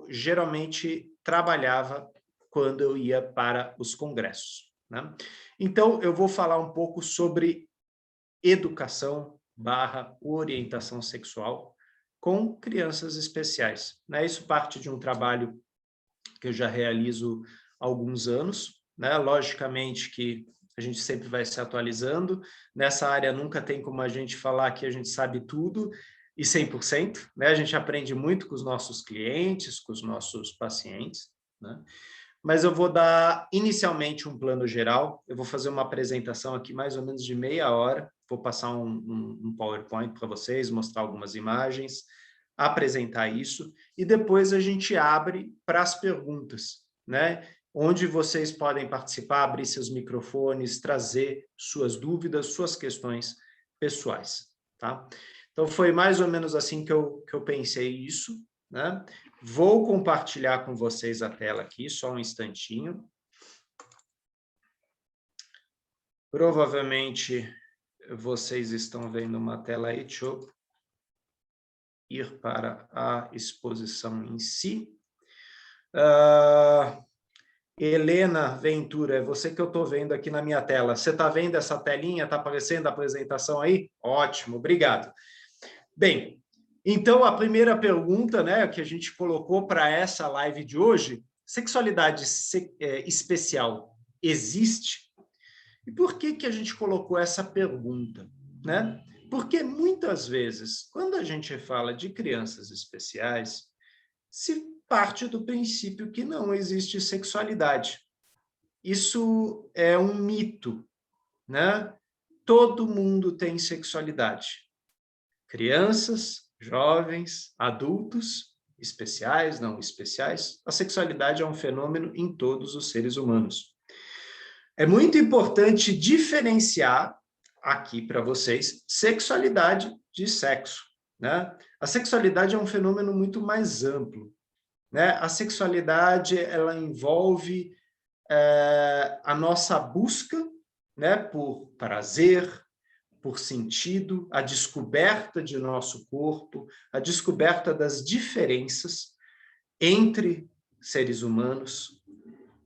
geralmente trabalhava quando eu ia para os congressos, né? Então, eu vou falar um pouco sobre educação/orientação sexual com crianças especiais, né? Isso parte de um trabalho que eu já realizo há alguns anos, né? Logicamente que a gente sempre vai se atualizando. Nessa área nunca tem como a gente falar que a gente sabe tudo e 100%, né? A gente aprende muito com os nossos clientes, com os nossos pacientes, né? Mas eu vou dar inicialmente um plano geral, eu vou fazer uma apresentação aqui mais ou menos de meia hora, vou passar um PowerPoint para vocês, mostrar algumas imagens, apresentar isso, e depois a gente abre para as perguntas, né? Onde vocês podem participar, abrir seus microfones, trazer suas dúvidas, suas questões pessoais, tá? Então, foi mais ou menos assim que eu pensei isso, né? Vou compartilhar com vocês a tela aqui, só um instantinho. Provavelmente vocês estão vendo uma tela aí, deixa eu ir para a exposição em si. Helena Ventura, é você que eu estou vendo aqui na minha tela. Você está vendo essa telinha? Está aparecendo a apresentação aí? Ótimo, obrigado. Bem, então a primeira pergunta, né, que a gente colocou para essa live de hoje, sexualidade especial existe? E por que a gente colocou essa pergunta, né? Porque muitas vezes, quando a gente fala de crianças especiais, se parte do princípio que não existe sexualidade. Isso é um mito, né? Todo mundo tem sexualidade. Crianças, jovens, adultos, especiais, não especiais, a sexualidade é um fenômeno em todos os seres humanos. É muito importante diferenciar aqui para vocês sexualidade de sexo, né? A sexualidade é um fenômeno muito mais amplo, né? A sexualidade, ela envolve a nossa busca, né, por prazer, por sentido, a descoberta de nosso corpo, a descoberta das diferenças entre seres humanos,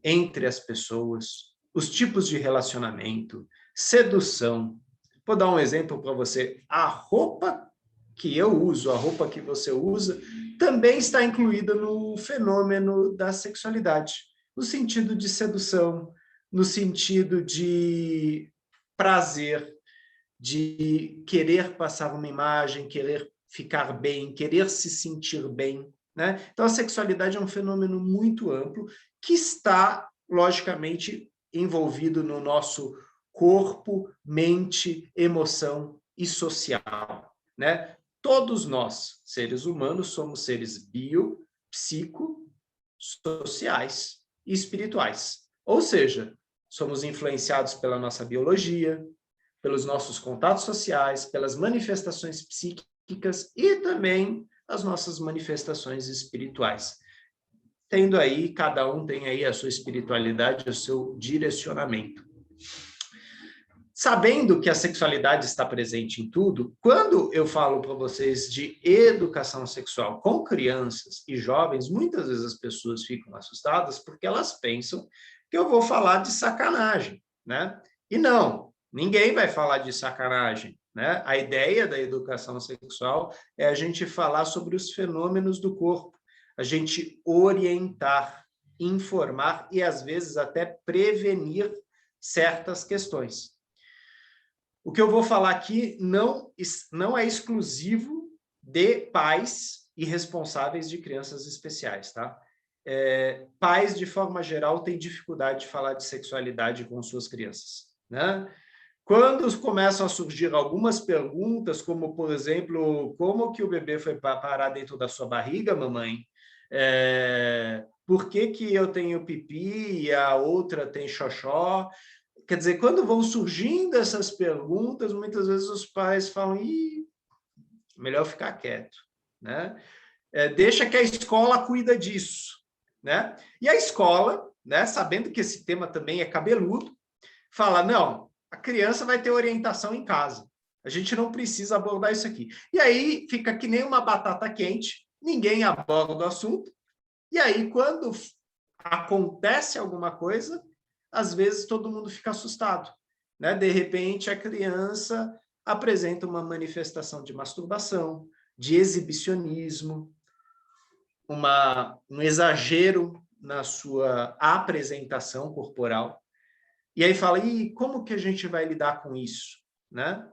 entre as pessoas, os tipos de relacionamento, sedução. Vou dar um exemplo para você. A roupa que eu uso, a roupa que você usa, também está incluída no fenômeno da sexualidade, no sentido de sedução, no sentido de prazer, de querer passar uma imagem, querer ficar bem, querer se sentir bem, né? Então, a sexualidade é um fenômeno muito amplo que está, logicamente, envolvido no nosso corpo, mente, emoção e social, né? Todos nós, seres humanos, somos seres psicossociais e espirituais. Ou seja, somos influenciados pela nossa biologia, pelos nossos contatos sociais, pelas manifestações psíquicas e também as nossas manifestações espirituais. Tendo aí, cada um tem aí a sua espiritualidade, o seu direcionamento. Sabendo que a sexualidade está presente em tudo, quando eu falo para vocês de educação sexual com crianças e jovens, muitas vezes as pessoas ficam assustadas porque elas pensam que eu vou falar de sacanagem, né? E não, ninguém vai falar de sacanagem, né? A ideia da educação sexual é a gente falar sobre os fenômenos do corpo, a gente orientar, informar e, às vezes, até prevenir certas questões. O que eu vou falar aqui não é exclusivo de pais e responsáveis de crianças especiais, tá? Pais, de forma geral, têm dificuldade de falar de sexualidade com suas crianças, né? Quando começam a surgir algumas perguntas, como, por exemplo, como que o bebê foi parar dentro da sua barriga, mamãe? Por que eu tenho pipi e a outra tem xoxó? Quer dizer, quando vão surgindo essas perguntas, muitas vezes os pais falam, melhor ficar quieto, né? Deixa que a escola cuida disso, né? E a escola, né, sabendo que esse tema também é cabeludo, fala, não, a criança vai ter orientação em casa. A gente não precisa abordar isso aqui. E aí fica que nem uma batata quente, ninguém aborda o assunto, e aí quando acontece alguma coisa, às vezes todo mundo fica assustado, né? De repente a criança apresenta uma manifestação de masturbação, de exibicionismo, um exagero na sua apresentação corporal. E aí fala, e como que a gente vai lidar com isso? Né?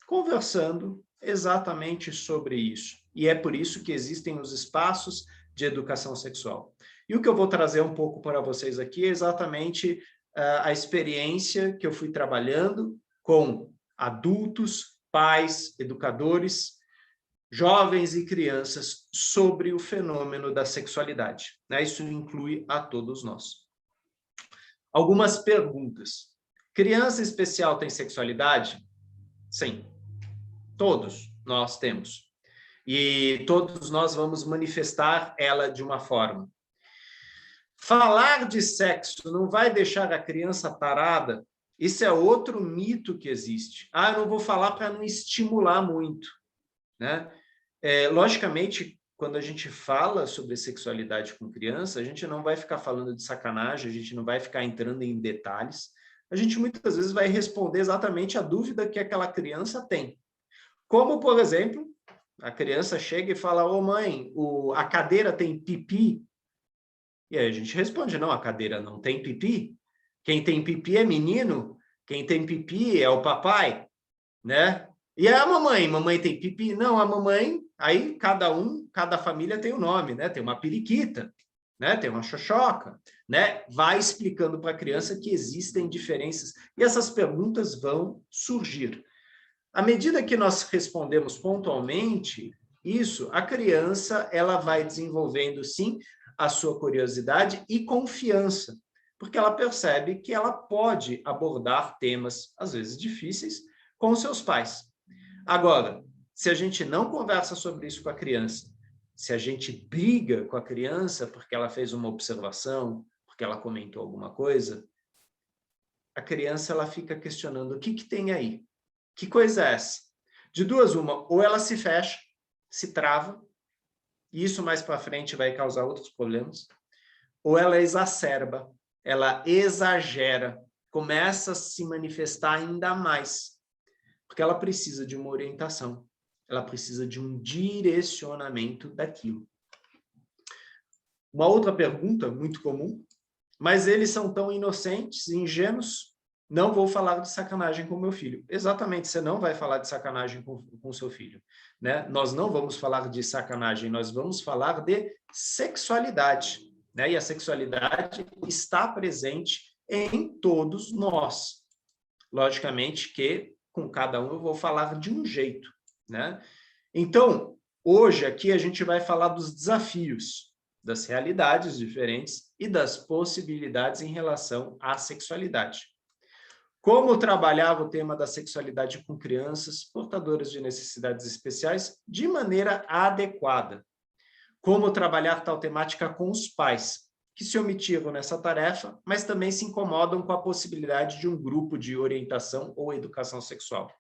Conversando exatamente sobre isso. E é por isso que existem os espaços de educação sexual. E o que eu vou trazer um pouco para vocês aqui é exatamente a experiência que eu fui trabalhando com adultos, pais, educadores, jovens e crianças sobre o fenômeno da sexualidade. Né? Isso inclui a todos nós. Algumas perguntas. Criança especial tem sexualidade? Sim. Todos nós temos. E todos nós vamos manifestar ela de uma forma. Falar de sexo não vai deixar a criança tarada? Isso é outro mito que existe. Ah, eu não vou falar para não estimular muito. Né? Logicamente, quando a gente fala sobre sexualidade com criança, a gente não vai ficar falando de sacanagem, a gente não vai ficar entrando em detalhes. A gente muitas vezes vai responder exatamente a dúvida que aquela criança tem. Como, por exemplo, a criança chega e fala, ô mãe, a cadeira tem pipi? E aí a gente responde, não, a cadeira não tem pipi. Quem tem pipi é menino, quem tem pipi é o papai, né? E a mamãe tem pipi? Não, a mamãe, aí cada família tem um nome, né? Tem uma periquita, né? Tem uma xoxoca, né? Vai explicando para a criança que existem diferenças e essas perguntas vão surgir. À medida que nós respondemos pontualmente isso, a criança ela vai desenvolvendo, sim, a sua curiosidade e confiança, porque ela percebe que ela pode abordar temas, às vezes difíceis, com seus pais. Agora, se a gente não conversa sobre isso com a criança, se a gente briga com a criança porque ela fez uma observação, porque ela comentou alguma coisa, a criança ela fica questionando o que tem aí? Que coisa é essa? De duas, uma, ou ela se fecha, se trava, e isso mais para frente vai causar outros problemas, ou ela exacerba, ela exagera, começa a se manifestar ainda mais, porque ela precisa de uma orientação, ela precisa de um direcionamento daquilo. Uma outra pergunta muito comum, mas eles são tão inocentes e ingênuos, não vou falar de sacanagem com meu filho. Exatamente, você não vai falar de sacanagem com seu filho. Né? Nós não vamos falar de sacanagem, nós vamos falar de sexualidade. Né? E a sexualidade está presente em todos nós. Logicamente que com cada um eu vou falar de um jeito. Né? Então, hoje aqui a gente vai falar dos desafios, das realidades diferentes e das possibilidades em relação à sexualidade. Como trabalhava o tema da sexualidade com crianças portadoras de necessidades especiais de maneira adequada. Como trabalhar tal temática com os pais, que se omitiram nessa tarefa, mas também se incomodam com a possibilidade de um grupo de orientação ou educação sexual.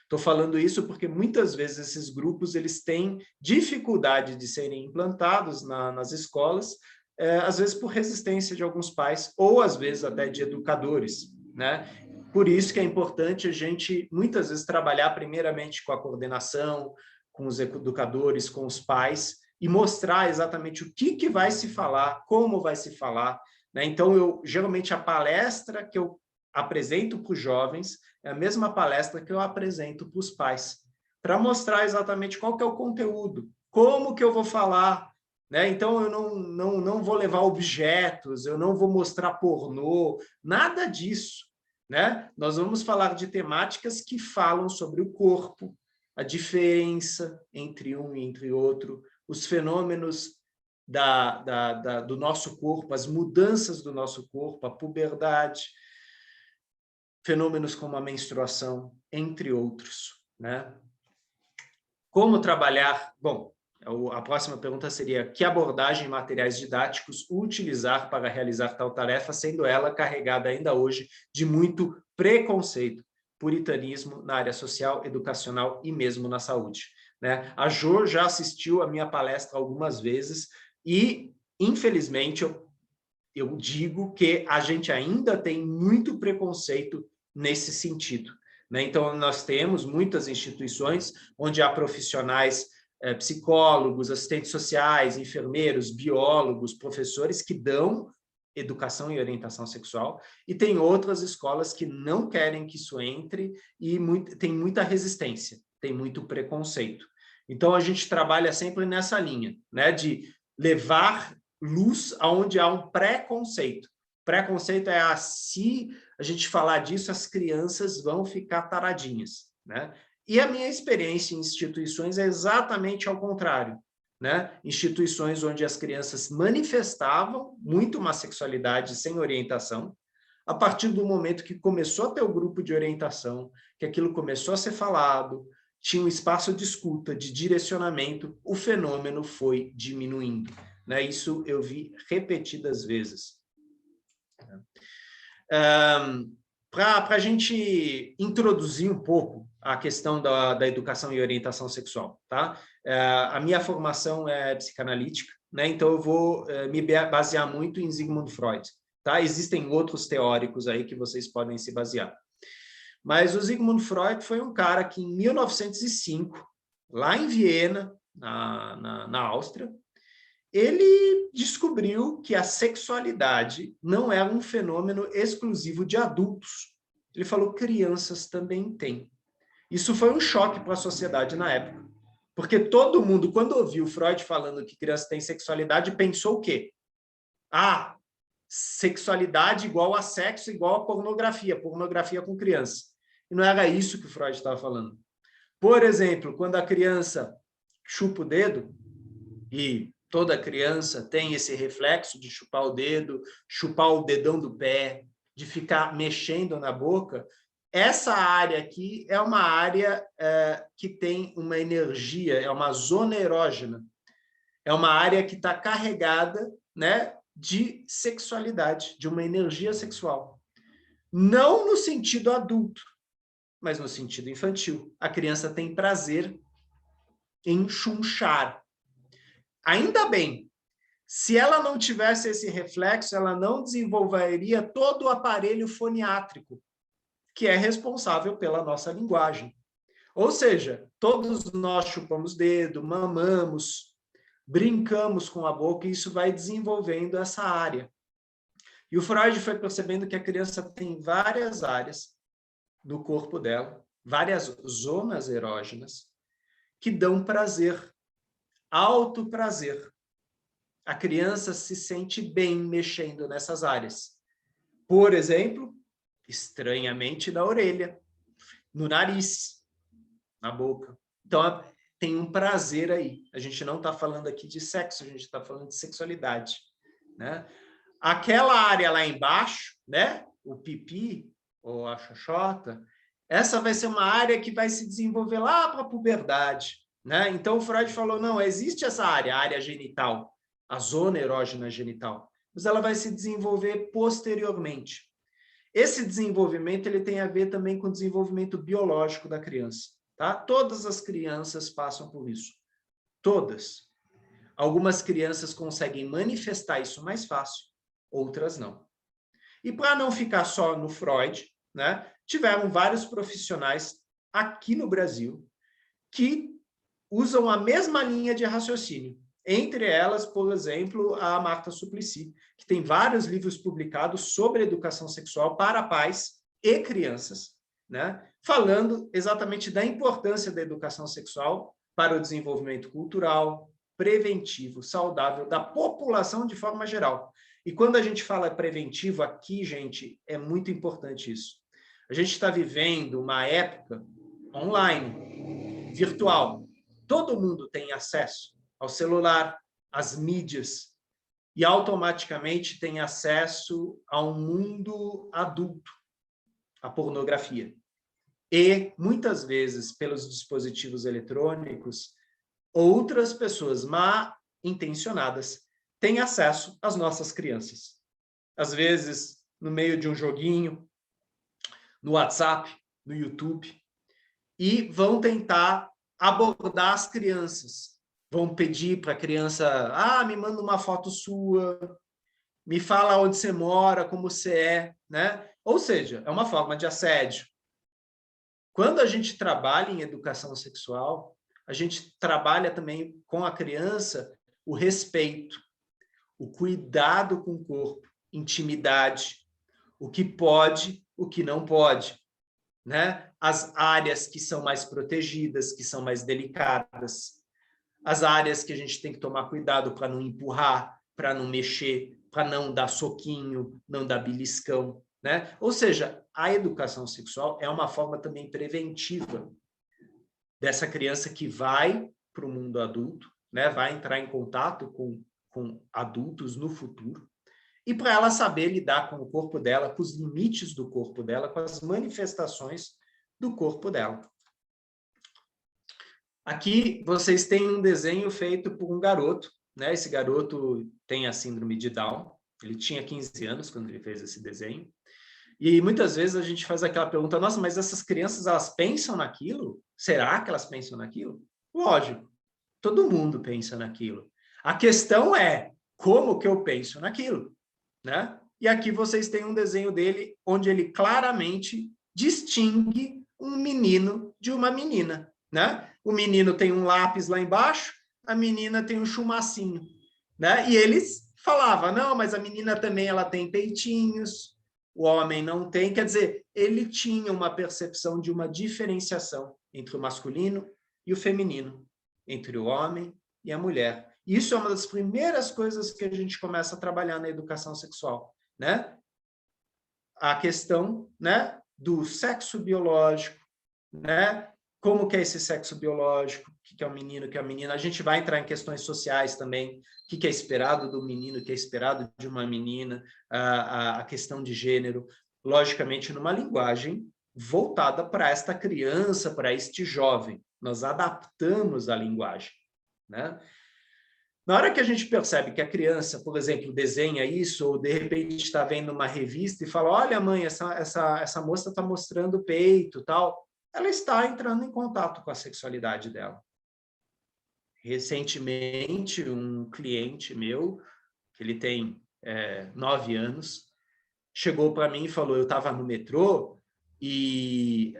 Estou falando isso porque muitas vezes esses grupos eles têm dificuldade de serem implantados nas escolas, às vezes por resistência de alguns pais ou às vezes até de educadores, né? Por isso que é importante a gente, muitas vezes, trabalhar primeiramente com a coordenação, com os educadores, com os pais, e mostrar exatamente o que vai se falar, como vai se falar. Né? Então, geralmente, a palestra que eu apresento para os jovens é a mesma palestra que eu apresento para os pais, para mostrar exatamente qual que é o conteúdo, como que eu vou falar. Né? Então, eu não vou levar objetos, eu não vou mostrar pornô, nada disso. Né? Nós vamos falar de temáticas que falam sobre o corpo, a diferença entre um e entre outro, os fenômenos do nosso corpo, as mudanças do nosso corpo, a puberdade, fenômenos como a menstruação, entre outros. Né? Como trabalhar? Bom, a próxima pergunta seria: que abordagem e materiais didáticos utilizar para realizar tal tarefa, sendo ela carregada ainda hoje de muito preconceito? puritanismo na área social, educacional e mesmo na saúde, né? A Jo já assistiu a minha palestra algumas vezes e, infelizmente, eu digo que a gente ainda tem muito preconceito nesse sentido, né? Então, nós temos muitas instituições onde há profissionais, psicólogos, assistentes sociais, enfermeiros, biólogos, professores que dão educação e orientação sexual, e tem outras escolas que não querem que isso entre e tem muita resistência, tem muito preconceito. Então, a gente trabalha sempre nessa linha, né, de levar luz aonde há um preconceito. Preconceito é se a gente falar disso, as crianças vão ficar taradinhas, né? E a minha experiência em instituições é exatamente ao contrário, né? Instituições onde as crianças manifestavam muito uma sexualidade sem orientação, a partir do momento que começou a ter o grupo de orientação, que aquilo começou a ser falado, tinha um espaço de escuta, de direcionamento, o fenômeno foi diminuindo, né? Isso eu vi repetidas vezes. Para a gente introduzir um pouco a questão da educação e orientação sexual, tá? A minha formação é psicanalítica, né? Então eu vou me basear muito em Sigmund Freud, tá? Existem outros teóricos aí que vocês podem se basear. Mas o Sigmund Freud foi um cara que, em 1905, lá em Viena, na Áustria, ele descobriu que a sexualidade não é um fenômeno exclusivo de adultos. Ele falou que crianças também têm. Isso foi um choque para a sociedade na época. Porque todo mundo, quando ouviu Freud falando que criança tem sexualidade, pensou o quê? Ah, sexualidade igual a sexo, igual a pornografia, pornografia com criança. E não era isso que o Freud estava falando. Por exemplo, quando a criança chupa o dedo, e toda criança tem esse reflexo de chupar o dedo, chupar o dedão do pé, de ficar mexendo na boca, essa área aqui é uma área que tem uma energia, é uma zona erógena, é uma área que está carregada, né, de sexualidade, de uma energia sexual. Não no sentido adulto, mas no sentido infantil. A criança tem prazer em chunchar. Ainda bem, se ela não tivesse esse reflexo, ela não desenvolveria todo o aparelho foniátrico, que é responsável pela nossa linguagem. Ou seja, todos nós chupamos dedo, mamamos, brincamos com a boca, e isso vai desenvolvendo essa área. E o Freud foi percebendo que a criança tem várias áreas do corpo dela, várias zonas erógenas, que dão prazer, alto prazer. A criança se sente bem mexendo nessas áreas. Por exemplo, estranhamente na orelha, no nariz, na boca. Então, tem um prazer aí. A gente não está falando aqui de sexo, a gente está falando de sexualidade, né? Aquela área lá embaixo, né? O pipi ou a xoxota, essa vai ser uma área que vai se desenvolver lá para a puberdade, né? Então, o Freud falou, não, existe essa área, a área genital, a zona erógena genital, mas ela vai se desenvolver posteriormente. Esse desenvolvimento ele tem a ver também com o desenvolvimento biológico da criança, tá? Todas as crianças passam por isso. Todas. Algumas crianças conseguem manifestar isso mais fácil, outras não. E para não ficar só no Freud, né, tiveram vários profissionais aqui no Brasil que usam a mesma linha de raciocínio. Entre elas, por exemplo, a Marta Suplicy, que tem vários livros publicados sobre educação sexual para pais e crianças, né? Falando exatamente da importância da educação sexual para o desenvolvimento cultural, preventivo, saudável da população de forma geral. E quando a gente fala preventivo aqui, gente, é muito importante isso. A gente está vivendo uma época online, virtual. Todo mundo tem acesso ao celular, às mídias, e automaticamente tem acesso a um mundo adulto, a pornografia. E, muitas vezes, pelos dispositivos eletrônicos, outras pessoas mal intencionadas têm acesso às nossas crianças. Às vezes, no meio de um joguinho, no WhatsApp, no YouTube e vão tentar abordar as crianças. Vão pedir para a criança, me manda uma foto sua, me fala onde você mora, como você é, né? Ou seja, é uma forma de assédio. Quando a gente trabalha em educação sexual, a gente trabalha também com a criança o respeito, o cuidado com o corpo, intimidade, o que pode, o que não pode, né? As áreas que são mais protegidas, que são mais delicadas, as áreas que a gente tem que tomar cuidado para não empurrar, para não mexer, para não dar soquinho, não dar beliscão, né? Ou seja, a educação sexual é uma forma também preventiva dessa criança que vai para o mundo adulto, né? Vai entrar em contato com adultos no futuro, e para ela saber lidar com o corpo dela, com os limites do corpo dela, com as manifestações do corpo dela. Aqui vocês têm um desenho feito por um garoto, né? Esse garoto tem a síndrome de Down, ele tinha 15 anos quando ele fez esse desenho, e muitas vezes a gente faz aquela pergunta, nossa, mas essas crianças, elas pensam naquilo? Será que elas pensam naquilo? Lógico, todo mundo pensa naquilo. A questão é, como que eu penso naquilo? Né? E aqui vocês têm um desenho dele onde ele claramente distingue um menino de uma menina, né? O menino tem um lápis lá embaixo, a menina tem um chumacinho, né? E eles falavam, não, mas a menina também ela tem peitinhos, o homem não tem. Quer dizer, ele tinha uma percepção de uma diferenciação entre o masculino e o feminino, entre o homem e a mulher. Isso é uma das primeiras coisas que a gente começa a trabalhar na educação sexual, né? A questão, né, do sexo biológico, né? Como que é esse sexo biológico? O que é o menino, o que é a menina? A gente vai entrar em questões sociais também. O que é esperado do menino, o que é esperado de uma menina, a questão de gênero, logicamente numa linguagem voltada para esta criança, para este jovem. Nós adaptamos a linguagem, né? Na hora que a gente percebe que a criança, por exemplo, desenha isso, ou de repente está vendo uma revista e fala, olha, mãe, essa moça está mostrando o peito, tal, ela está entrando em contato com a sexualidade dela. Recentemente, um cliente meu, que ele tem 9 anos, chegou para mim e falou, eu estava no metrô e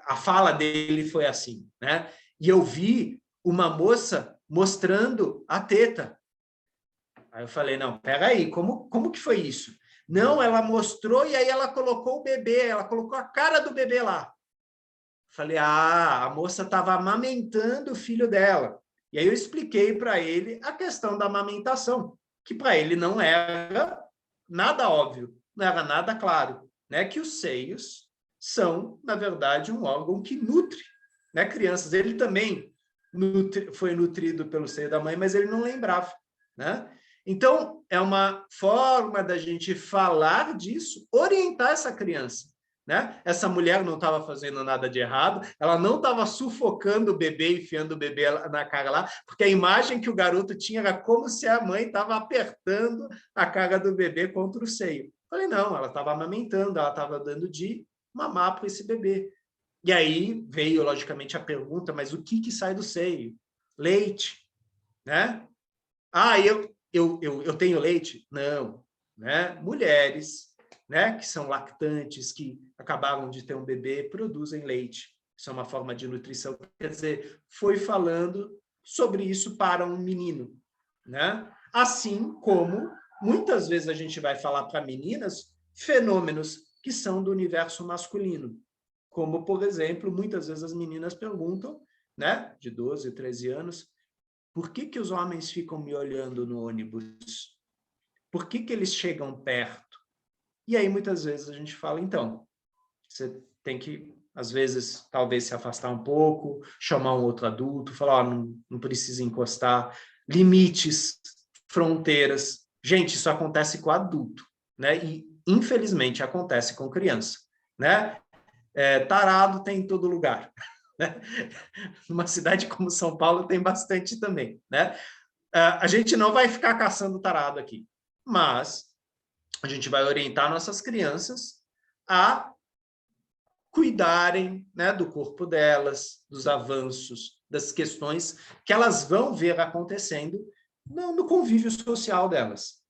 a fala dele foi assim, né? E eu vi uma moça mostrando a teta. Aí eu falei, não, peraí, como que foi isso? Não, ela mostrou e aí ela colocou o bebê, ela colocou a cara do bebê lá. Falei, a moça estava amamentando o filho dela. E aí eu expliquei para ele a questão da amamentação, que para ele não era nada óbvio, não era nada claro, né? Que os seios são, na verdade, um órgão que nutre, né, crianças. Ele também foi nutrido pelo seio da mãe, mas ele não lembrava, né? Então, é uma forma da gente falar disso, orientar essa criança, né? Essa mulher não estava fazendo nada de errado, ela não estava sufocando o bebê, enfiando o bebê na cara lá, porque a imagem que o garoto tinha era como se a mãe estava apertando a cara do bebê contra o seio. Falei, não, ela estava amamentando, ela estava dando de mamar para esse bebê. E aí veio, logicamente, a pergunta, mas o que sai do seio? Leite, né? Eu tenho leite? Não, né? Mulheres, né, que são lactantes, que acabaram de ter um bebê, produzem leite. Isso é uma forma de nutrição. Quer dizer, foi falando sobre isso para um menino, né? Assim como muitas vezes a gente vai falar para meninas fenômenos que são do universo masculino. Como, por exemplo, muitas vezes as meninas perguntam, né, de 12, 13 anos, por que os homens ficam me olhando no ônibus? Por que eles chegam perto? E aí, muitas vezes, a gente fala, então, você tem que, às vezes, talvez se afastar um pouco, chamar um outro adulto, falar, não precisa encostar, limites, fronteiras. Gente, isso acontece com adulto, né? E, infelizmente, acontece com criança, né? Tarado tem em todo lugar, né? Numa cidade como São Paulo tem bastante também, né? A gente não vai ficar caçando tarado aqui, mas a gente vai orientar nossas crianças a cuidarem, né, do corpo delas, dos avanços, das questões que elas vão ver acontecendo no convívio social delas.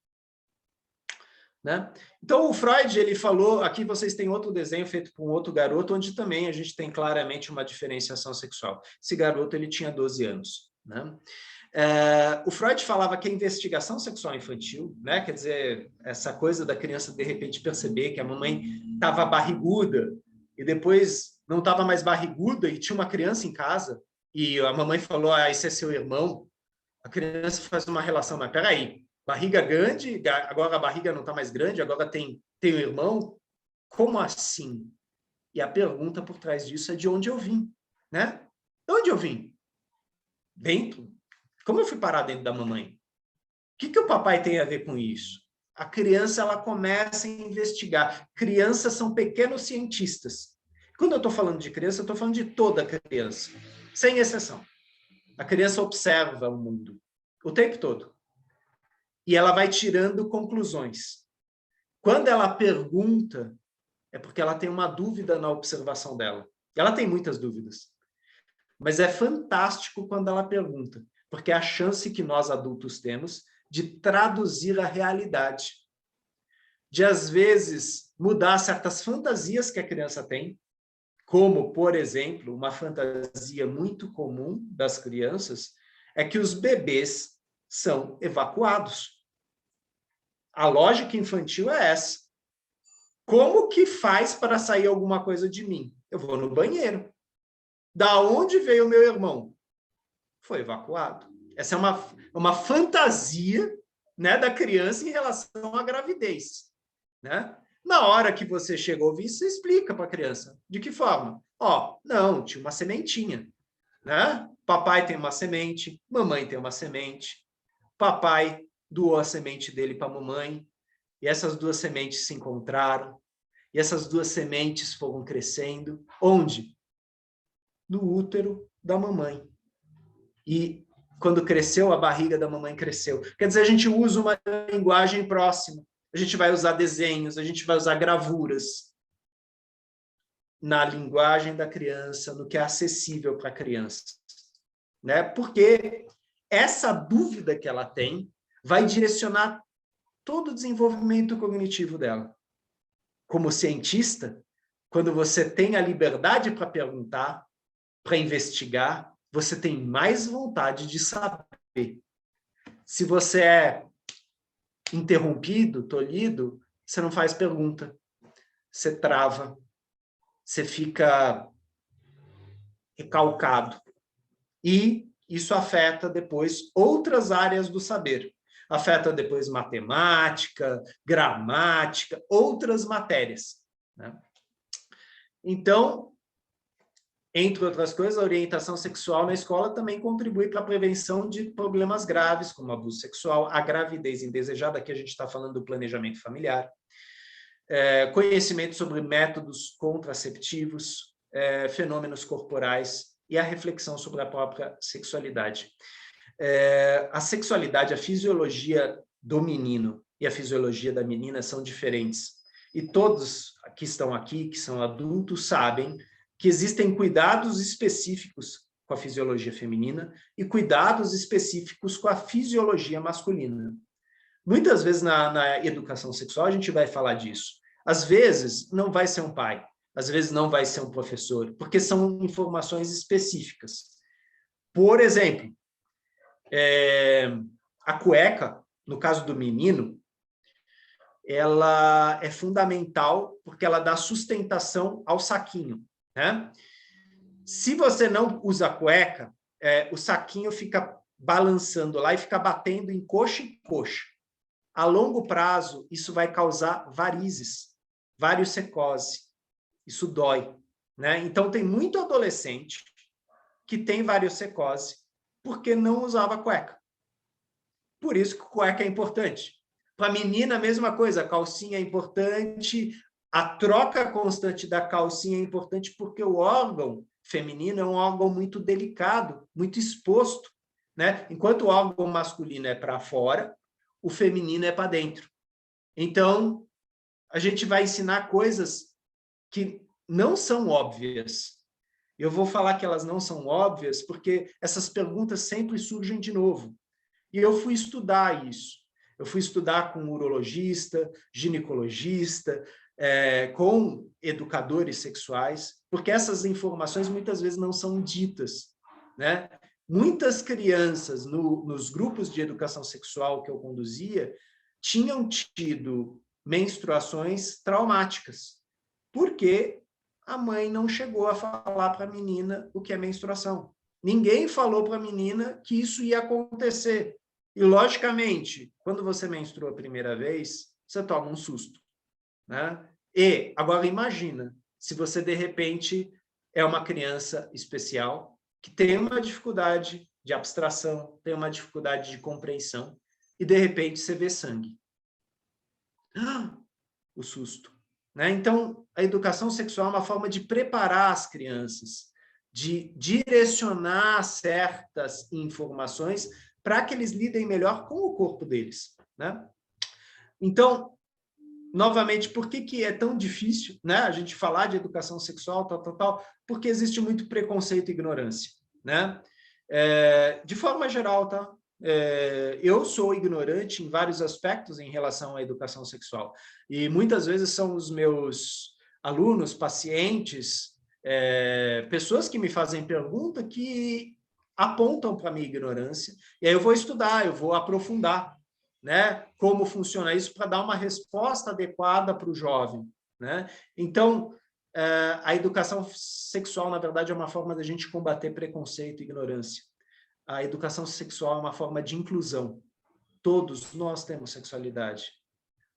Né? Então, o Freud, ele falou, aqui vocês têm outro desenho feito por um outro garoto, onde também a gente tem claramente uma diferenciação sexual. Esse garoto, ele tinha 12 anos. Né? O Freud falava que a investigação sexual infantil, né, quer dizer, essa coisa da criança, de repente, perceber que a mamãe estava barriguda e depois não estava mais barriguda e tinha uma criança em casa e a mamãe falou, esse é seu irmão, a criança faz uma relação, mas peraí, barriga grande, agora a barriga não está mais grande, agora tem um irmão? Como assim? E a pergunta por trás disso é de onde eu vim, né? De onde eu vim? Dentro? Como eu fui parar dentro da mamãe? O que o papai tem a ver com isso? A criança, ela começa a investigar. Crianças são pequenos cientistas. Quando eu estou falando de criança, eu estou falando de toda criança, sem exceção. A criança observa o mundo o tempo todo. E ela vai tirando conclusões. Quando ela pergunta, é porque ela tem uma dúvida na observação dela. Ela tem muitas dúvidas. Mas é fantástico quando ela pergunta, porque é a chance que nós adultos temos de traduzir a realidade. De, às vezes, mudar certas fantasias que a criança tem, como, por exemplo, uma fantasia muito comum das crianças, é que os bebês são evacuados. A lógica infantil é essa. Como que faz para sair alguma coisa de mim? Eu vou no banheiro. Da onde veio o meu irmão? Foi evacuado. Essa é uma fantasia, né, da criança em relação à gravidez. Né? Na hora que você chegou a ouvir, você explica para a criança. De que forma? Não, tinha uma sementinha. Né? Papai tem uma semente, mamãe tem uma semente. Papai doou a semente dele para a mamãe, e essas duas sementes se encontraram, e essas duas sementes foram crescendo. Onde? No útero da mamãe. E quando cresceu, a barriga da mamãe cresceu. Quer dizer, a gente usa uma linguagem próxima. A gente vai usar desenhos, a gente vai usar gravuras na linguagem da criança, no que é acessível para a criança. Né? Porque essa dúvida que ela tem vai direcionar todo o desenvolvimento cognitivo dela. Como cientista, quando você tem a liberdade para perguntar, para investigar, você tem mais vontade de saber. Se você é interrompido, tolhido, você não faz pergunta. Você trava. Você fica recalcado. E isso afeta depois outras áreas do saber. Afeta depois matemática, gramática, outras matérias. Né? Então, entre outras coisas, a orientação sexual na escola também contribui para a prevenção de problemas graves, como abuso sexual, a gravidez indesejada, aqui a gente está falando do planejamento familiar, conhecimento sobre métodos contraceptivos, fenômenos corporais e a reflexão sobre a própria sexualidade. A sexualidade, a fisiologia do menino e a fisiologia da menina são diferentes. E todos que estão aqui, que são adultos, sabem que existem cuidados específicos com a fisiologia feminina e cuidados específicos com a fisiologia masculina. Muitas vezes na educação sexual a gente vai falar disso. Às vezes não vai ser um pai, às vezes não vai ser um professor, porque são informações específicas. Por exemplo, a cueca, no caso do menino, ela é fundamental porque ela dá sustentação ao saquinho. Né? Se você não usa cueca, o saquinho fica balançando lá e fica batendo em coxa em coxa. A longo prazo, isso vai causar varizes, variocecose. Isso dói. Né? Então, tem muito adolescente que tem variocecose porque não usava cueca. Por isso que cueca é importante. Para a menina, a mesma coisa, a calcinha é importante, a troca constante da calcinha é importante porque o órgão feminino é um órgão muito delicado, muito exposto. Né? Enquanto o órgão masculino é para fora, o feminino é para dentro. Então, a gente vai ensinar coisas que não são óbvias. Eu vou falar que elas não são óbvias porque essas perguntas sempre surgem de novo. E eu fui estudar isso. Eu fui estudar com urologista, ginecologista, com educadores sexuais, porque essas informações muitas vezes não são ditas, né? Muitas crianças nos grupos de educação sexual que eu conduzia tinham tido menstruações traumáticas, porque a mãe não chegou a falar para a menina o que é menstruação. Ninguém falou para a menina que isso ia acontecer. E, logicamente, quando você menstrua a primeira vez, você toma um susto, né? E, agora, imagina, se você, de repente, é uma criança especial, que tem uma dificuldade de abstração, tem uma dificuldade de compreensão, e, de repente, você vê sangue. O susto, né? Então, a educação sexual é uma forma de preparar as crianças, de direcionar certas informações para que eles lidem melhor com o corpo deles, né? Então, novamente, por que é tão difícil, né, a gente falar de educação sexual, tal? Porque existe muito preconceito e ignorância, né? De forma geral, tá? Eu sou ignorante em vários aspectos em relação à educação sexual. E muitas vezes são os meus alunos, pacientes, pessoas que me fazem pergunta que apontam para a minha ignorância, e aí eu vou estudar, eu vou aprofundar, né, como funciona isso para dar uma resposta adequada para o jovem, né? Então, a educação sexual, na verdade, é uma forma da gente combater preconceito e ignorância. A educação sexual é uma forma de inclusão. Todos nós temos sexualidade.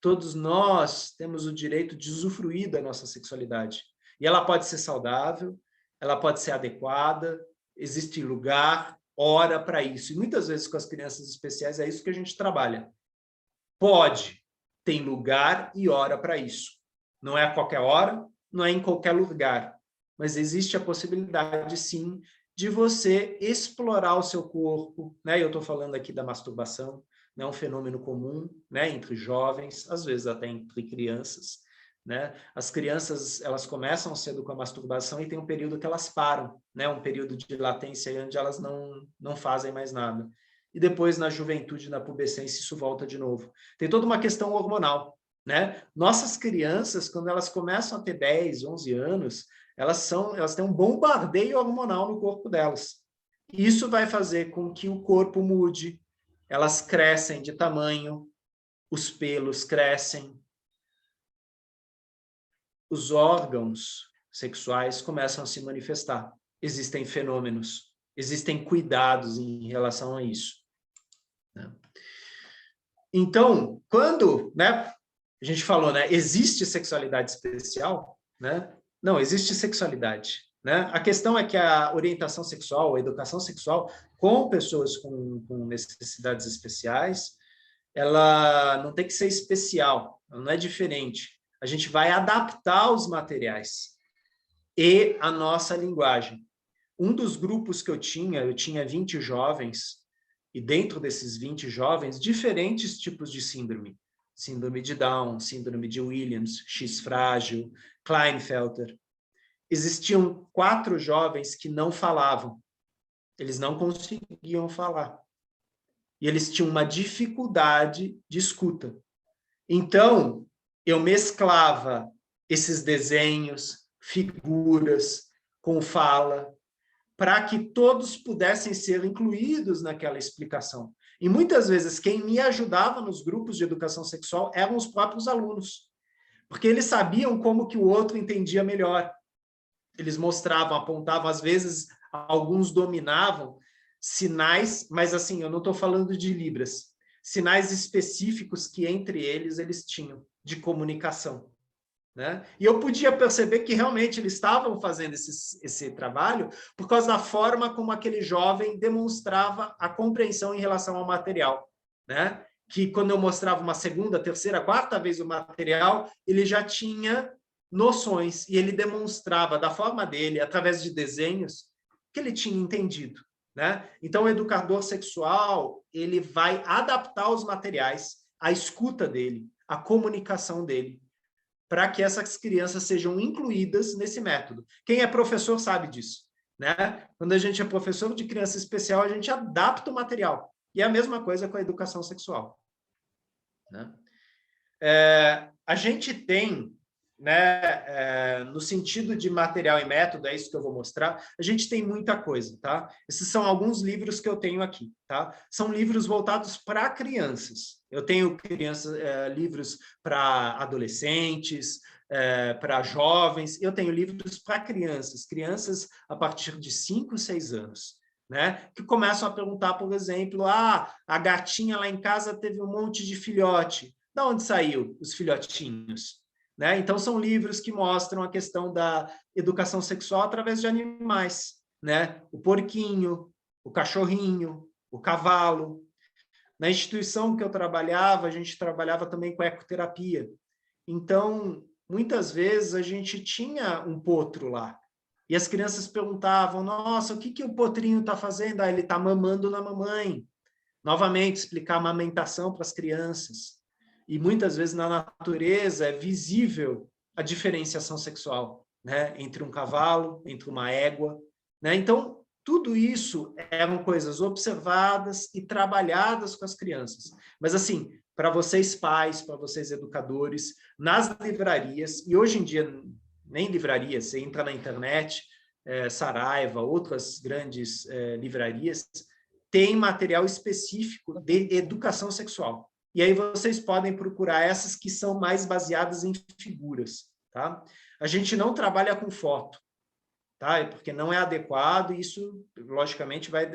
Todos nós temos o direito de usufruir da nossa sexualidade. E ela pode ser saudável, ela pode ser adequada, existe lugar, hora para isso. E muitas vezes com as crianças especiais é isso que a gente trabalha. Pode, tem lugar e hora para isso. Não é a qualquer hora, não é em qualquer lugar, mas existe a possibilidade, sim, de você explorar o seu corpo, né? Eu estou falando aqui da masturbação, né? Um fenômeno comum, né? Entre jovens, às vezes até entre crianças, né? As crianças, elas começam cedo com a masturbação e tem um período que elas param, né? Um período de latência onde elas não fazem mais nada. E depois, na juventude, na pubescência, isso volta de novo. Tem toda uma questão hormonal, né? Nossas crianças, quando elas começam a ter 10, 11 anos, elas têm um bombardeio hormonal no corpo delas. E isso vai fazer com que o corpo mude, elas crescem de tamanho, os pelos crescem, os órgãos sexuais começam a se manifestar. Existem fenômenos, existem cuidados em relação a isso, né? Então, quando, né, a gente falou, né, existe sexualidade especial, né? Não, existe sexualidade, né? A questão é que a orientação sexual, a educação sexual com pessoas com necessidades especiais, ela não tem que ser especial, ela não é diferente. A gente vai adaptar os materiais e a nossa linguagem. Um dos grupos que eu tinha 20 jovens, e dentro desses 20 jovens, diferentes tipos de síndrome. Síndrome de Down, síndrome de Williams, X frágil, Klinefelter. Existiam 4 jovens que não falavam. Eles não conseguiam falar. E eles tinham uma dificuldade de escuta. Então, eu mesclava esses desenhos, figuras, com fala, para que todos pudessem ser incluídos naquela explicação. E muitas vezes quem me ajudava nos grupos de educação sexual eram os próprios alunos, porque eles sabiam como que o outro entendia melhor. Eles mostravam, apontavam, às vezes alguns dominavam sinais, mas assim, eu não estou falando de libras, sinais específicos que entre eles tinham de comunicação, né? E eu podia perceber que realmente eles estavam fazendo esse trabalho por causa da forma como aquele jovem demonstrava a compreensão em relação ao material, né? Que quando eu mostrava uma segunda, terceira, quarta vez o material, ele já tinha noções e ele demonstrava da forma dele, através de desenhos, que ele tinha entendido, né? Então, o educador sexual, ele vai adaptar os materiais, a escuta dele, a comunicação dele, para que essas crianças sejam incluídas nesse método. Quem é professor sabe disso, né? Quando a gente é professor de criança especial, a gente adapta o material. E é a mesma coisa com a educação sexual, né? A gente tem, né, no sentido de material e método, é isso que eu vou mostrar, a gente tem muita coisa, tá? Esses são alguns livros que eu tenho aqui, tá? São livros voltados para crianças. Eu tenho livros para adolescentes, para jovens, eu tenho livros para crianças, crianças a partir de 5, 6 anos. Né? Que começam a perguntar, por exemplo, a gatinha lá em casa teve um monte de filhote. Da onde saiu os filhotinhos? Né? Então, são livros que mostram a questão da educação sexual através de animais. Né? O porquinho, o cachorrinho, o cavalo. Na instituição que eu trabalhava, a gente trabalhava também com ecoterapia. Então, muitas vezes, a gente tinha um potro lá. E as crianças perguntavam, nossa, o que o potrinho está fazendo? Ele está mamando na mamãe. Novamente, explicar a amamentação para as crianças. E muitas vezes na natureza é visível a diferenciação sexual, né? Entre um cavalo, entre uma égua. Né? Então, tudo isso eram coisas observadas e trabalhadas com as crianças. Mas, assim, para vocês pais, para vocês educadores, nas livrarias, e hoje em dia nem livrarias, você entra na internet, Saraiva, outras grandes livrarias, tem material específico de educação sexual. E aí vocês podem procurar essas que são mais baseadas em figuras, tá? A gente não trabalha com foto, tá? Porque não é adequado, e isso, logicamente, vai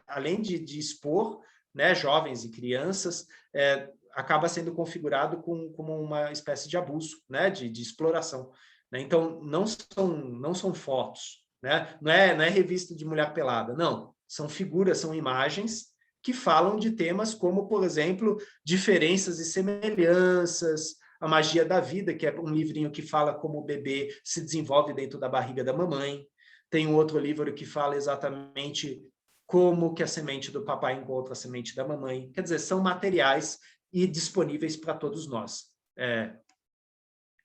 além de expor, né, jovens e crianças, acaba sendo configurado como uma espécie de abuso, né, de exploração. Né? Então, não são fotos, né? Não é revista de mulher pelada, não. São figuras, são imagens que falam de temas como, por exemplo, diferenças e semelhanças, a magia da vida, que é um livrinho que fala como o bebê se desenvolve dentro da barriga da mamãe. Tem um outro livro que fala exatamente como que a semente do papai encontra a semente da mamãe. Quer dizer, são materiais e disponíveis para todos nós,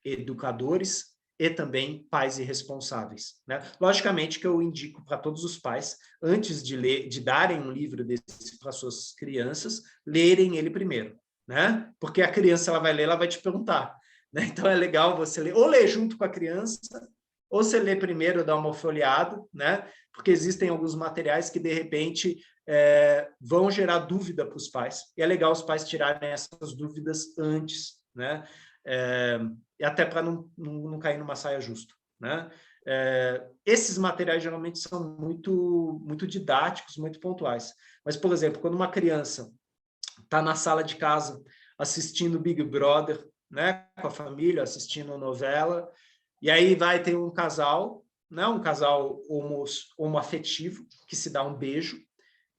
educadores e também pais irresponsáveis. Né? Logicamente que eu indico para todos os pais, antes de darem um livro desse para suas crianças, lerem ele primeiro. Né? Porque a criança ela vai ler, ela vai te perguntar. Né? Então é legal você ler, ou ler junto com a criança, ou você lê primeiro, dá uma folheada, né? Porque existem alguns materiais que, de repente, vão gerar dúvida para os pais. E é legal os pais tirarem essas dúvidas antes, né? E até para não cair numa saia justa, né? Esses materiais geralmente são muito didáticos, muito pontuais. Mas, por exemplo, quando uma criança está na sala de casa assistindo Big Brother, né, com a família, assistindo novela, e aí vai ter um casal, né, um casal homoafetivo, que se dá um beijo,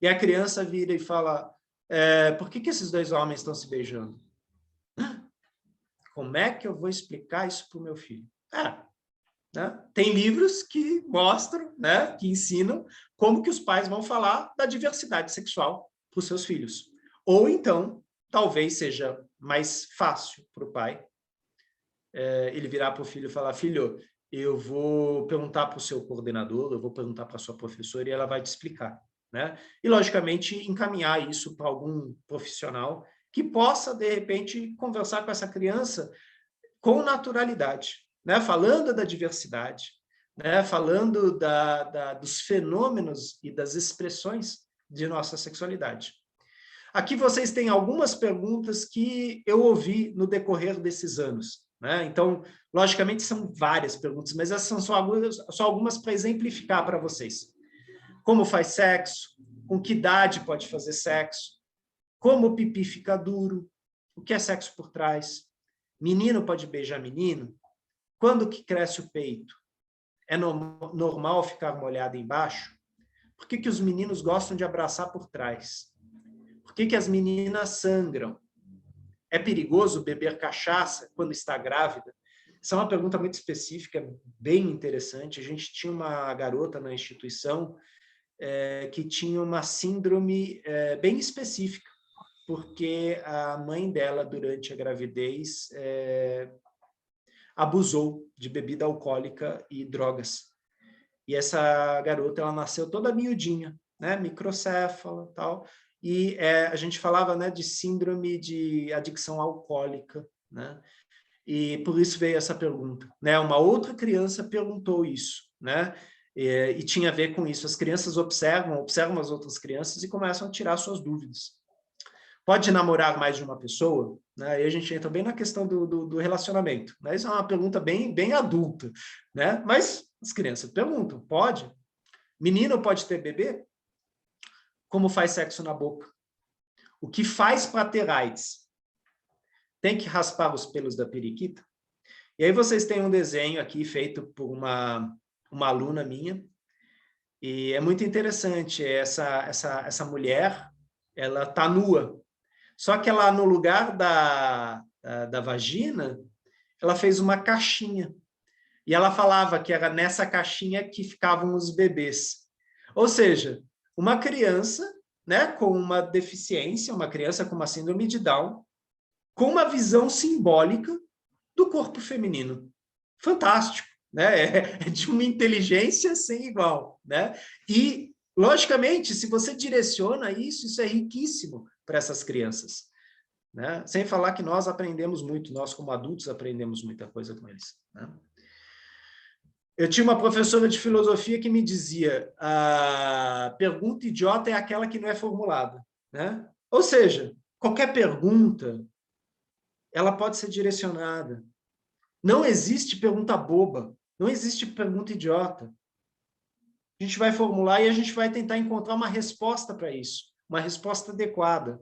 e a criança vira e fala, por que esses dois homens estão se beijando? Como é que eu vou explicar isso para o meu filho? Né? Tem livros que mostram, né, que ensinam como que os pais vão falar da diversidade sexual para os seus filhos. Ou então, talvez seja mais fácil para o pai ele virar para o filho e falar, filho, eu vou perguntar para o seu coordenador, eu vou perguntar para a sua professora e ela vai te explicar. Né? E, logicamente, encaminhar isso para algum profissional que possa, de repente, conversar com essa criança com naturalidade, né? Falando da diversidade, né? Falando dos fenômenos e das expressões de nossa sexualidade. Aqui vocês têm algumas perguntas que eu ouvi no decorrer desses anos. Né? Então, logicamente, são várias perguntas, mas essas são só algumas para exemplificar para vocês. Como faz sexo? Com que idade pode fazer sexo? Como o pipi fica duro? O que é sexo por trás? Menino pode beijar menino? Quando que cresce o peito? É normal ficar molhado embaixo? Por que os meninos gostam de abraçar por trás? Por que as meninas sangram? É perigoso beber cachaça quando está grávida? Essa é uma pergunta muito específica, bem interessante. A gente tinha uma garota na instituição que tinha uma síndrome bem específica, porque a mãe dela, durante a gravidez, abusou de bebida alcoólica e drogas. E essa garota, ela nasceu toda miudinha, né? Microcéfala, tal. E a gente falava, né, de síndrome de adicção alcoólica, né? E por isso veio essa pergunta, né? Uma outra criança perguntou isso, né? E tinha a ver com isso. As crianças observam as outras crianças e começam a tirar suas dúvidas. Pode namorar mais de uma pessoa? Né? Aí a gente entra bem na questão do relacionamento. Né? Isso é uma pergunta bem adulta, né? Mas as crianças perguntam, pode? Menino pode ter bebê? Como faz sexo na boca? O que faz para ter AIDS? Tem que raspar os pelos da periquita? E aí vocês têm um desenho aqui feito por uma aluna minha, e é muito interessante, essa mulher, ela está nua, só que ela, no lugar da vagina, ela fez uma caixinha, e ela falava que era nessa caixinha que ficavam os bebês. Ou seja, uma criança, né, com uma deficiência, uma criança com uma síndrome de Down, com uma visão simbólica do corpo feminino. Fantástico, né? É de uma inteligência sem igual, né? E, logicamente, se você direciona isso é riquíssimo para essas crianças, né? Sem falar que nós aprendemos muito, nós como adultos aprendemos muita coisa com eles, né? Eu tinha uma professora de filosofia que me dizia: a pergunta idiota é aquela que não é formulada, né? Ou seja, qualquer pergunta, ela pode ser direcionada. Não existe pergunta boba, não existe pergunta idiota. A gente vai formular e a gente vai tentar encontrar uma resposta para isso, uma resposta adequada.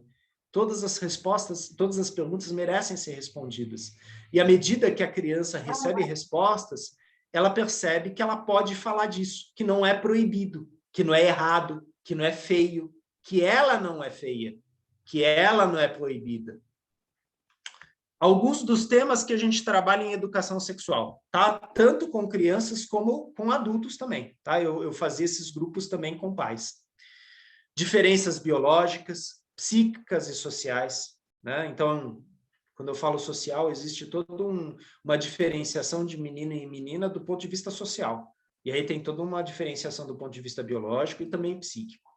Todas as respostas, todas as perguntas merecem ser respondidas. E à medida que a criança recebe respostas, ela percebe que ela pode falar disso, que não é proibido, que não é errado, que não é feio, que ela não é feia, que ela não é proibida. Alguns dos temas que a gente trabalha em educação sexual, tá? Tanto com crianças como com adultos também, tá? Eu fazia esses grupos também com pais. Diferenças biológicas, psíquicas e sociais, né? Então, quando eu falo social, existe toda uma diferenciação de menino e menina do ponto de vista social. E aí tem toda uma diferenciação do ponto de vista biológico e também psíquico.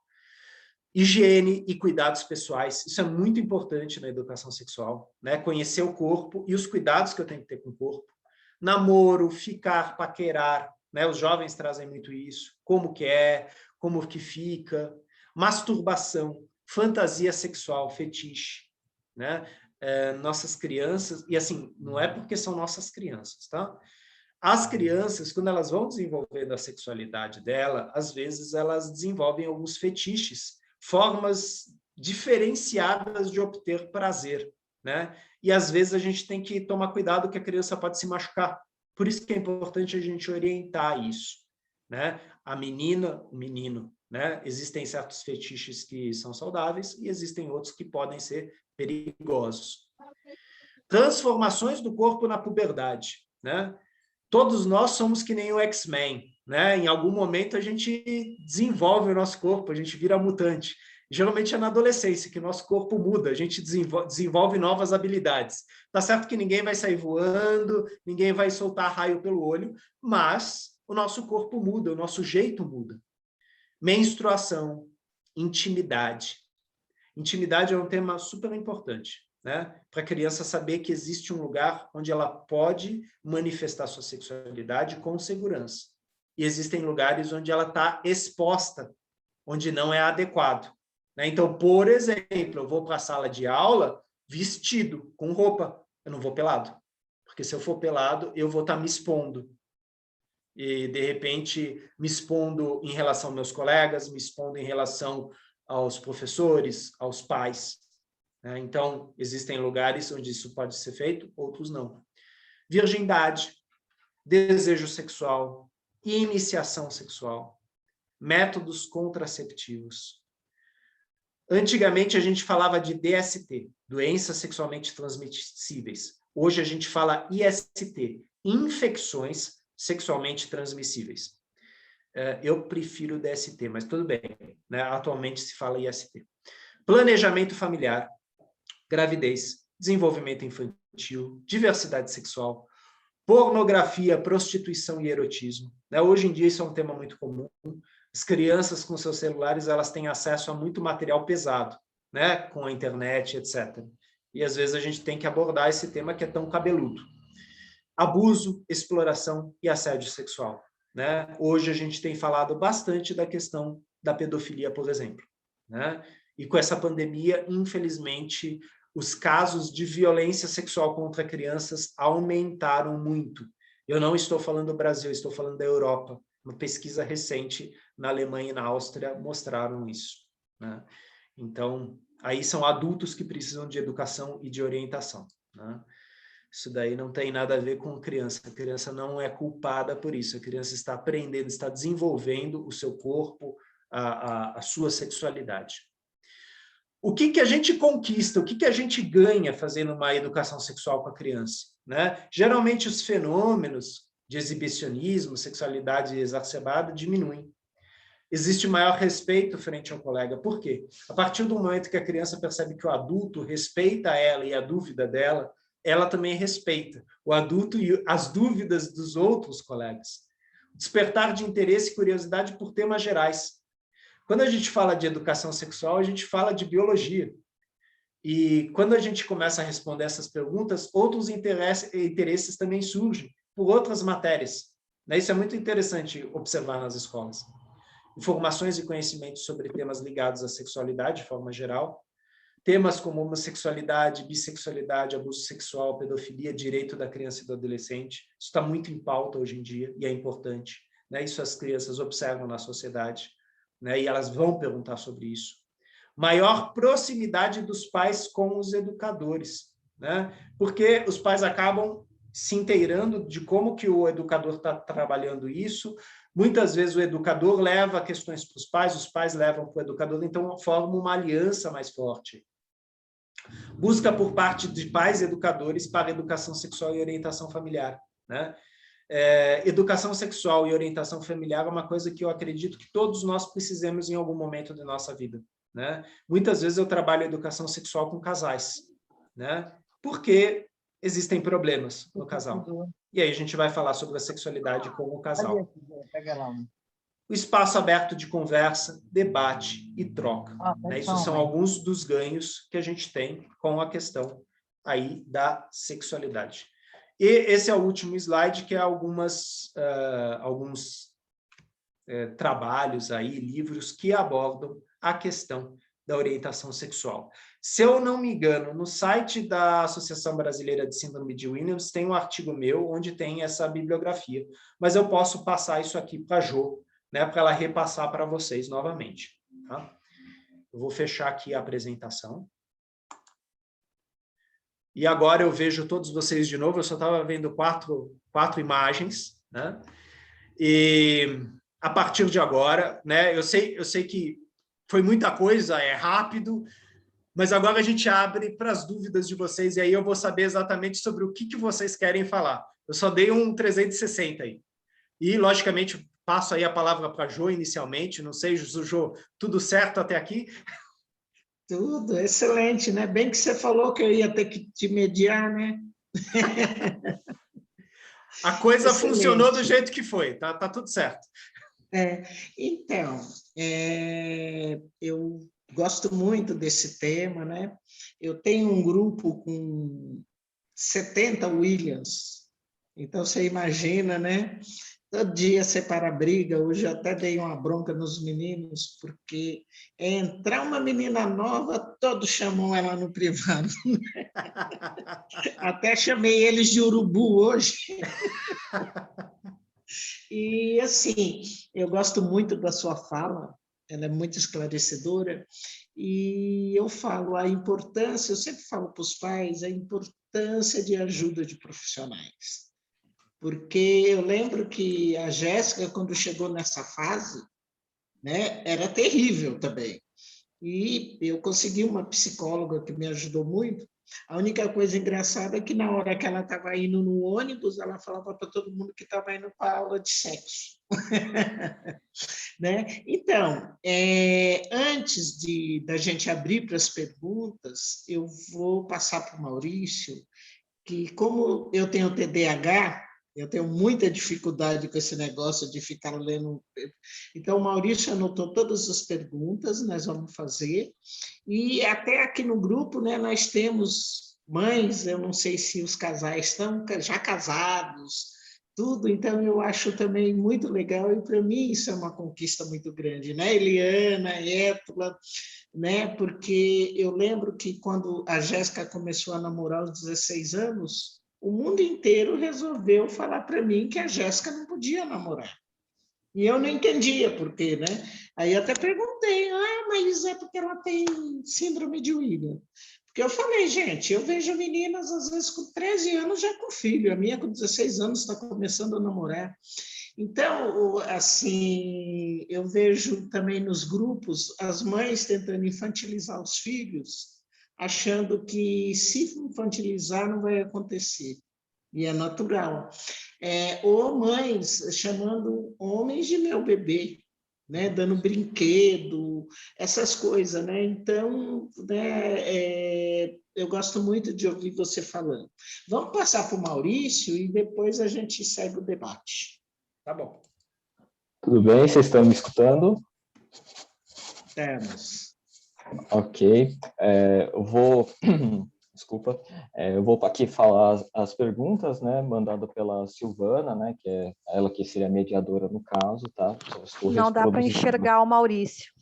Higiene e cuidados pessoais, isso é muito importante na educação sexual, né? Conhecer o corpo e os cuidados que eu tenho que ter com o corpo. Namoro, ficar, paquerar, né? Os jovens trazem muito isso, como que é, como que fica. Masturbação, fantasia sexual, fetiche, né? Nossas crianças, e assim, não é porque são nossas crianças, tá? As crianças, quando elas vão desenvolvendo a sexualidade dela, às vezes elas desenvolvem alguns fetiches, formas diferenciadas de obter prazer, né? E às vezes a gente tem que tomar cuidado que a criança pode se machucar. Por isso que é importante a gente orientar isso, né? A menina, o menino, né? Existem certos fetiches que são saudáveis e existem outros que podem ser perigosos. Transformações do corpo na puberdade, né? Todos nós somos que nem o X-Men, né? Em algum momento a gente desenvolve o nosso corpo, a gente vira mutante. Geralmente é na adolescência que o nosso corpo muda, a gente desenvolve novas habilidades. Tá certo que ninguém vai sair voando, ninguém vai soltar raio pelo olho, mas o nosso corpo muda, o nosso jeito muda. Menstruação, intimidade. Intimidade é um tema super importante, né? Para a criança saber que existe um lugar onde ela pode manifestar sua sexualidade com segurança. E existem lugares onde ela está exposta, onde não é adequado, né? Então, por exemplo, eu vou para a sala de aula vestido, com roupa, eu não vou pelado. Porque se eu for pelado, eu vou estar me expondo. E, de repente, me expondo em relação aos meus colegas, me expondo em relação aos professores, aos pais, né? Então, existem lugares onde isso pode ser feito, outros não. Virgindade, desejo sexual, iniciação sexual, métodos contraceptivos. Antigamente, a gente falava de DST, doenças sexualmente transmissíveis. Hoje, a gente fala IST, infecções sexualmente transmissíveis. Eu prefiro DST, mas tudo bem, né? Atualmente se fala IST. Planejamento familiar, gravidez, desenvolvimento infantil, diversidade sexual, pornografia, prostituição e erotismo. Né? Hoje em dia isso é um tema muito comum. As crianças com seus celulares, elas têm acesso a muito material pesado, né? Com a internet, etc. E às vezes a gente tem que abordar esse tema que é tão cabeludo. Abuso, exploração e assédio sexual. Né? Hoje a gente tem falado bastante da questão da pedofilia, por exemplo. Né? E com essa pandemia, infelizmente, os casos de violência sexual contra crianças aumentaram muito. Eu não estou falando do Brasil, estou falando da Europa. Uma pesquisa recente na Alemanha e na Áustria mostraram isso. Né? Então, aí são adultos que precisam de educação e de orientação. Né? Isso daí não tem nada a ver com criança. A criança não é culpada por isso. A criança está aprendendo, está desenvolvendo o seu corpo, a sua sexualidade. O que a gente conquista, o que a gente ganha fazendo uma educação sexual com a criança? Né? Geralmente os fenômenos de exibicionismo, sexualidade exacerbada diminuem. Existe maior respeito frente ao colega. Por quê? A partir do momento que a criança percebe que o adulto respeita ela e a dúvida dela, ela também respeita o adulto e as dúvidas dos outros colegas. Despertar de interesse e curiosidade por temas gerais. Quando a gente fala de educação sexual, a gente fala de biologia. E quando a gente começa a responder essas perguntas, outros interesses também surgem por outras matérias. Isso é muito interessante observar nas escolas. Informações e conhecimentos sobre temas ligados à sexualidade, de forma geral. Temas como homossexualidade, bissexualidade, abuso sexual, pedofilia, direito da criança e do adolescente. Isso está muito em pauta hoje em dia e é importante. Isso as crianças observam na sociedade. E elas vão perguntar sobre isso. Maior proximidade dos pais com os educadores, porque os pais acabam se inteirando de como que o educador está trabalhando isso. Muitas vezes o educador leva questões para os pais levam para o educador, então forma uma aliança mais forte. Busca por parte de pais e educadores para educação sexual e orientação familiar. Educação sexual e orientação familiar é uma coisa que eu acredito que todos nós precisamos em algum momento da nossa vida. Muitas vezes eu trabalho educação sexual com casais, porque existem problemas no casal. E aí a gente vai falar sobre a sexualidade com o casal. O espaço aberto de conversa, debate e troca. Isso são alguns dos ganhos que a gente tem com a questão aí da sexualidade. E esse é o último slide, que é alguns trabalhos aí, livros que abordam a questão da orientação sexual. Se eu não me engano, no site da Associação Brasileira de Síndrome de Williams tem um artigo meu onde tem essa bibliografia, mas eu posso passar isso aqui para a Jo, para ela repassar para vocês novamente. Tá? Eu vou fechar aqui a apresentação. E agora eu vejo todos vocês de novo, eu só estava vendo quatro imagens, E a partir de agora, eu sei que foi muita coisa, é rápido, mas agora a gente abre para as dúvidas de vocês, e aí eu vou saber exatamente sobre o que vocês querem falar. Eu só dei um 360 aí. E, logicamente, passo aí a palavra para a Jo inicialmente, não sei, Jo, tudo certo até aqui? Tudo, excelente, né? Bem que você falou que eu ia ter que te mediar, né? A coisa excelente. Funcionou do jeito que foi, tá tudo certo. Então, eu gosto muito desse tema, né? Eu tenho um grupo com 70 Williams, então você imagina, né? Todo dia separa briga, hoje eu até dei uma bronca nos meninos, porque entrar uma menina nova, todos chamam ela no privado. Até chamei eles de urubu hoje. E, assim, eu gosto muito da sua fala, ela é muito esclarecedora, e eu falo a importância, eu sempre falo para os pais, a importância de ajuda de profissionais. Porque eu lembro que a Jéssica, quando chegou nessa fase, era terrível também. E eu consegui uma psicóloga que me ajudou muito. A única coisa engraçada é que na hora que ela estava indo no ônibus, ela falava para todo mundo que estava indo para a aula de sexo. Então, antes da gente abrir para as perguntas, eu vou passar para o Maurício, que como eu tenho TDAH, Eu tenho muita dificuldade com esse negócio de ficar lendo. Então, o Maurício anotou todas as perguntas, nós vamos fazer. E até aqui no grupo, né, nós temos mães, eu não sei se os casais estão já casados, tudo, então eu acho também muito legal, e para mim isso é uma conquista muito grande, né? Eliana, Étula, né? Porque eu lembro que quando a Jéssica começou a namorar aos 16 anos, o mundo inteiro resolveu falar para mim que a Jéssica não podia namorar. E eu não entendia por quê, né? Aí até perguntei, mas é porque ela tem síndrome de William. Porque eu falei, gente, eu vejo meninas, às vezes, com 13 anos já com filho. A minha, com 16 anos, está começando a namorar. Então, assim, eu vejo também nos grupos as mães tentando infantilizar os filhos, achando que se infantilizar não vai acontecer. E é natural. Ou mães chamando homens de meu bebê, né, dando brinquedo, essas coisas, né? Então, né, eu gosto muito de ouvir você falando. Vamos passar para o Maurício e depois a gente segue o debate. Tá bom. Tudo bem? Vocês estão me escutando? Temos. Ok. Eu vou... Desculpa. Eu vou aqui falar as perguntas, né, mandada pela Silvana, né, que é ela que seria a mediadora no caso, tá? Não dá para enxergar o Maurício.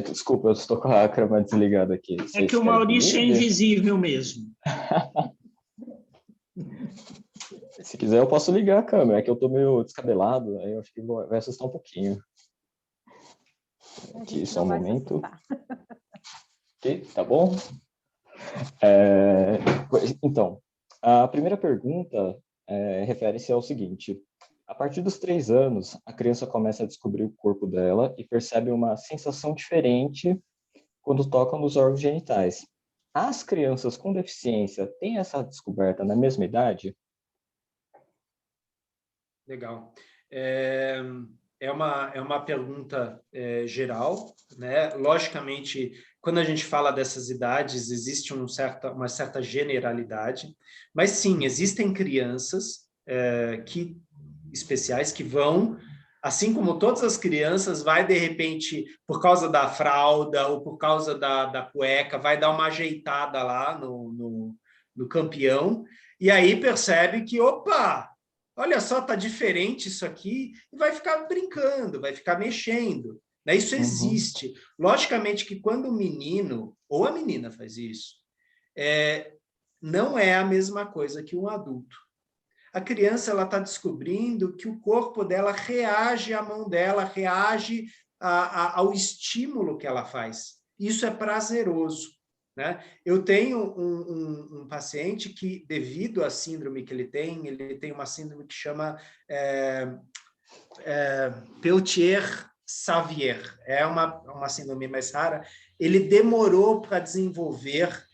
Desculpa, eu estou com a câmera desligada aqui. É que o Maurício é invisível mesmo. Se quiser, eu posso ligar a câmera, é que eu estou meio descabelado, aí eu acho que vai assustar um pouquinho. Aqui, só um momento. Ok, tá bom? Então, a primeira pergunta refere-se ao seguinte: a partir dos 3 anos, a criança começa a descobrir o corpo dela e percebe uma sensação diferente quando toca nos órgãos genitais. As crianças com deficiência têm essa descoberta na mesma idade? Legal. É uma pergunta geral, né? Logicamente, quando a gente fala dessas idades, existe uma certa generalidade, mas sim, existem crianças especiais que vão, assim como todas as crianças, vai de repente, por causa da fralda ou por causa da cueca, vai dar uma ajeitada lá no campeão, e aí percebe que, opa, olha só, tá diferente isso aqui, e vai ficar brincando, vai ficar mexendo. Né? Isso existe. Logicamente que quando o menino ou a menina faz isso, não é a mesma coisa que um adulto. A criança ela está descobrindo que o corpo dela reage à mão dela, reage ao estímulo que ela faz. Isso é prazeroso. Né? Eu tenho um paciente que, devido à síndrome que ele tem uma síndrome que chama Peltier-Savier. É uma síndrome mais rara. Ele demorou para desenvolver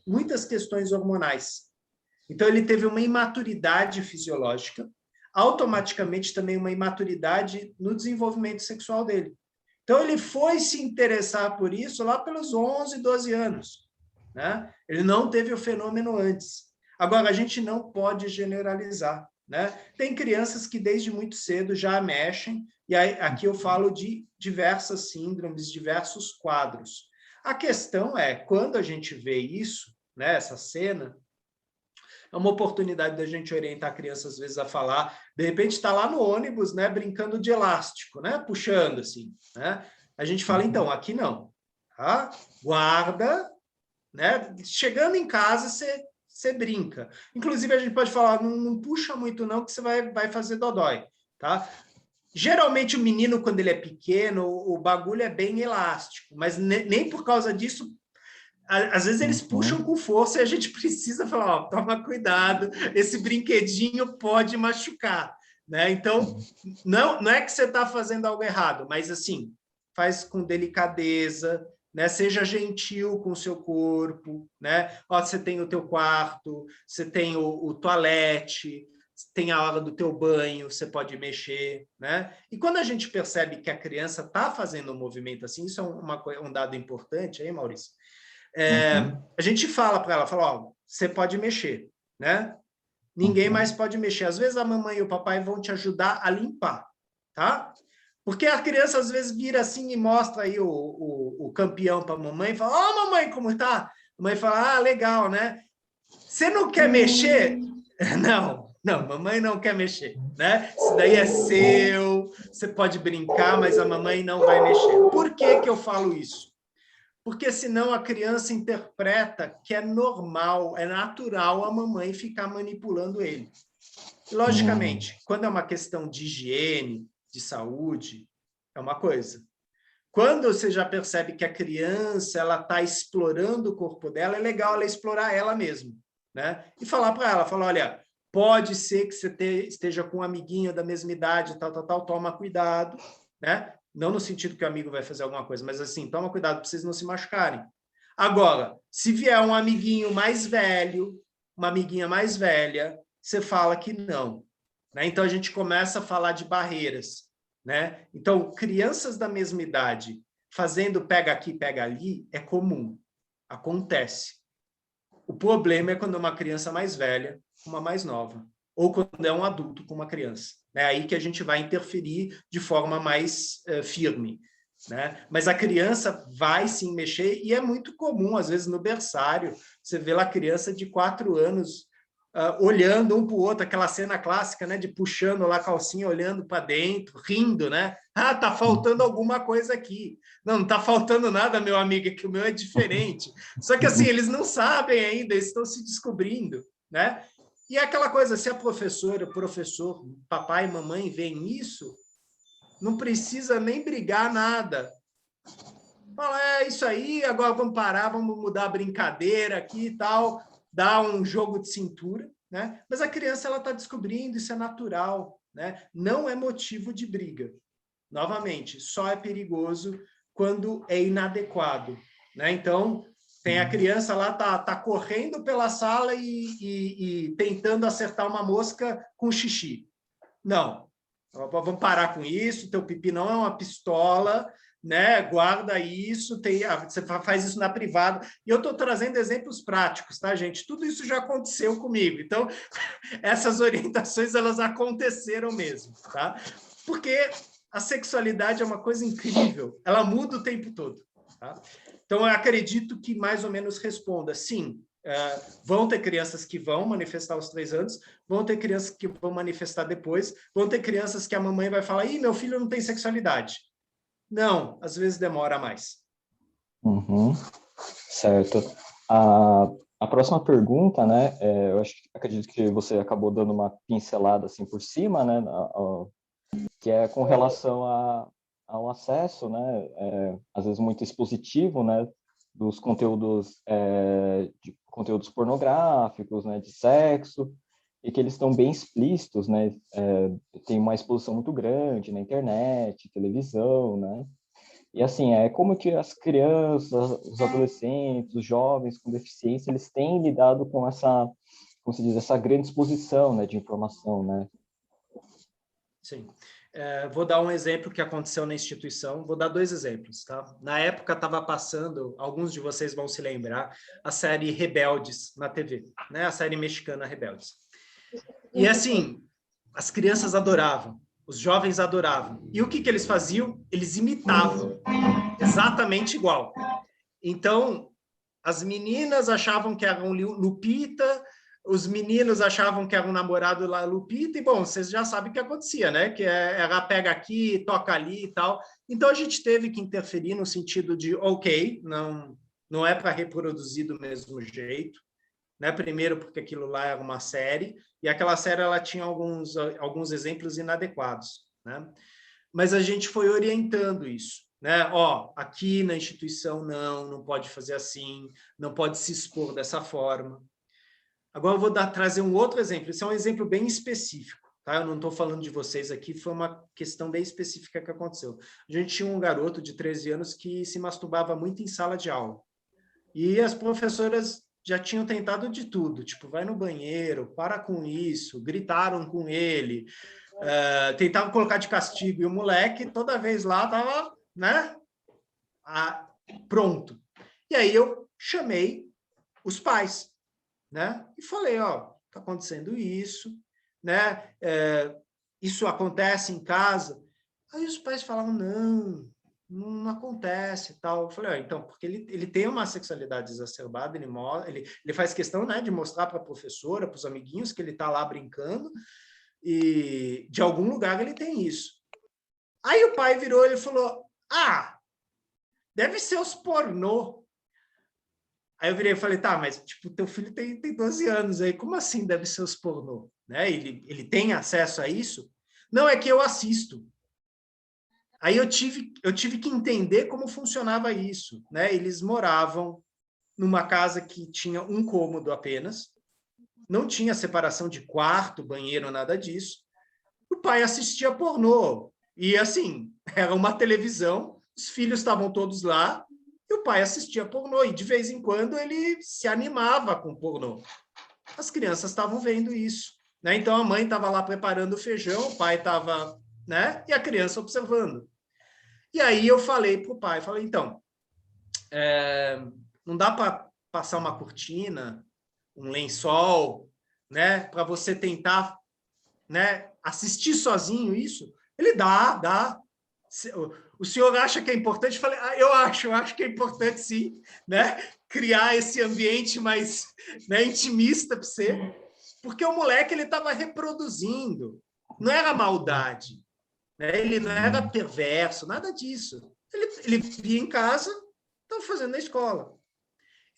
muitas questões hormonais. Então, ele teve uma imaturidade fisiológica, automaticamente também uma imaturidade no desenvolvimento sexual dele. Então, ele foi se interessar por isso lá pelos 11, 12 anos. Né? Ele não teve o fenômeno antes. Agora, a gente não pode generalizar. Né? Tem crianças que desde muito cedo já mexem, e aí, aqui eu falo de diversas síndromes, diversos quadros. A questão é, quando a gente vê isso, né, essa cena, é uma oportunidade da gente orientar a criança, às vezes, a falar, de repente está lá no ônibus, né, brincando de elástico, né, puxando assim, né? A gente fala, então, aqui não, tá? Guarda, né? Chegando em casa, você brinca. Inclusive, a gente pode falar, não puxa muito não, que você vai fazer dodói, tá? Geralmente, o menino, quando ele é pequeno, o bagulho é bem elástico, mas nem por causa disso. Às vezes eles puxam com força e a gente precisa falar, ó, toma cuidado, esse brinquedinho pode machucar, né? Então, não é que você está fazendo algo errado, mas assim, faz com delicadeza, né? Seja gentil com o seu corpo, né? Ó, você tem o teu quarto, você tem o toalete, tem a hora do teu banho, você pode mexer, né? E quando a gente percebe que a criança está fazendo um movimento assim, isso é um dado importante, aí, Maurício? A gente fala para ela, ó, você pode mexer, né? Ninguém mais pode mexer. Às vezes a mamãe e o papai vão te ajudar a limpar, tá? Porque a criança às vezes vira assim e mostra aí o campeão para a mamãe e fala, ó, mamãe, como tá? A mãe fala, ah, legal, né? Você não quer mexer? Não, mamãe não quer mexer, né? Isso daí é seu, você pode brincar, mas a mamãe não vai mexer. Por que que eu falo isso? Porque senão a criança interpreta que é normal, é natural a mamãe ficar manipulando ele. E, logicamente, quando é uma questão de higiene, de saúde, é uma coisa. Quando você já percebe que a criança ela está explorando o corpo dela, é legal ela explorar ela mesma, né? E falar para ela, falar, olha, pode ser que você esteja com um amiguinho da mesma idade, tal, toma cuidado, né? Não no sentido que o amigo vai fazer alguma coisa, mas assim, toma cuidado para vocês não se machucarem. Agora, se vier um amiguinho mais velho, uma amiguinha mais velha, você fala que não, né? Então, a gente começa a falar de barreiras, né? Então, crianças da mesma idade fazendo pega aqui, pega ali, é comum, acontece. O problema é quando é uma criança mais velha, uma mais nova, ou quando é um adulto com uma criança. É aí que a gente vai interferir de forma mais firme, né? Mas a criança vai sim mexer, e é muito comum, às vezes no berçário, você vê lá a criança de 4 anos olhando um para o outro, aquela cena clássica, né, de puxando lá a calcinha, olhando para dentro, rindo, né? Ah, tá faltando alguma coisa aqui. Não está faltando nada, meu amigo, é que o meu é diferente. Só que assim, eles não sabem ainda, eles estão se descobrindo, né? E é aquela coisa, se a professora, o professor, papai e mamãe veem isso, não precisa nem brigar nada. Fala, é isso aí, agora vamos parar, vamos mudar a brincadeira aqui e tal, dar um jogo de cintura, né? Mas a criança ela está descobrindo, isso é natural, né? Não é motivo de briga. Novamente, só é perigoso quando é inadequado, né? Então, tem a criança lá, tá correndo pela sala e tentando acertar uma mosca com xixi. Não, vamos parar com isso, teu pipi não é uma pistola, né? Guarda isso, você faz isso na privada. E eu estou trazendo exemplos práticos, tá, gente? Tudo isso já aconteceu comigo. Então, essas orientações, elas aconteceram mesmo, tá? Porque a sexualidade é uma coisa incrível, ela muda o tempo todo, tá? Então, eu acredito que mais ou menos responda, sim, vão ter crianças que vão manifestar aos 3 anos, vão ter crianças que vão manifestar depois, vão ter crianças que a mamãe vai falar, ih, meu filho não tem sexualidade. Não, às vezes demora mais. Certo. A próxima pergunta, né, acredito que você acabou dando uma pincelada assim por cima, né, que é com relação ao acesso, né, às vezes muito expositivo, né, dos conteúdos, de conteúdos pornográficos, né, de sexo, e que eles estão bem explícitos, né, tem uma exposição muito grande na internet, televisão, né, e assim, como que as crianças, os adolescentes, os jovens com deficiência, eles têm lidado com essa, como se diz, essa grande exposição, né, de informação, né? Sim. Vou dar um exemplo que aconteceu na instituição, vou dar 2 exemplos, tá? Na época estava passando, alguns de vocês vão se lembrar, a série Rebeldes na TV, né? A série mexicana Rebeldes. E assim, as crianças adoravam, os jovens adoravam. E o que eles faziam? Eles imitavam, exatamente igual. Então, as meninas achavam que eram Lupita, os meninos achavam que era um namorado lá, Lupita, e, bom, vocês já sabem o que acontecia, né? Que era pega aqui, toca ali e tal. Então, a gente teve que interferir no sentido de, ok, não é para reproduzir do mesmo jeito, né? Primeiro, porque aquilo lá era uma série, e aquela série ela tinha alguns exemplos inadequados, né? Mas a gente foi orientando isso, né? Ó, aqui na instituição não pode fazer assim, não pode se expor dessa forma. Agora eu vou trazer um outro exemplo, esse é um exemplo bem específico, tá? Eu não estou falando de vocês aqui, foi uma questão bem específica que aconteceu. A gente tinha um garoto de 13 anos que se masturbava muito em sala de aula, e as professoras já tinham tentado de tudo, tipo, vai no banheiro, para com isso, gritaram com ele, tentavam colocar de castigo, e o moleque, toda vez lá, estava, né, pronto. E aí eu chamei os pais, né, e falei, ó, está acontecendo isso, né? Isso acontece em casa. Aí os pais falavam, não acontece e tal. Eu falei, então, porque ele tem uma sexualidade exacerbada, ele faz questão, né, de mostrar para a professora, para os amiguinhos, que ele está lá brincando, e de algum lugar ele tem isso. Aí o pai virou e falou, deve ser os pornô. Aí eu virei e falei, tá, mas tipo, teu filho tem 12 anos aí, como assim deve ser os pornô? Né? Ele tem acesso a isso? Não, é que eu assisto. Aí eu tive que entender como funcionava isso. Né? Eles moravam numa casa que tinha um cômodo apenas, não tinha separação de quarto, banheiro, nada disso. O pai assistia pornô. E assim, era uma televisão, os filhos estavam todos lá, e o pai assistia pornô. E de vez em quando ele se animava com pornô. As crianças estavam vendo isso. Né? Então a mãe estava lá preparando o feijão, o pai estava, né? E a criança observando. E aí eu falei para o pai, então, não dá para passar uma cortina, um lençol, né? Para você tentar, né, assistir sozinho isso? Ele dá. O senhor acha que é importante? Eu falei, eu acho que é importante sim, né? Criar esse ambiente mais, né, intimista para você, porque o moleque ele estava reproduzindo, não era maldade, né? Ele não era perverso, nada disso. Ele via em casa, estava fazendo na escola.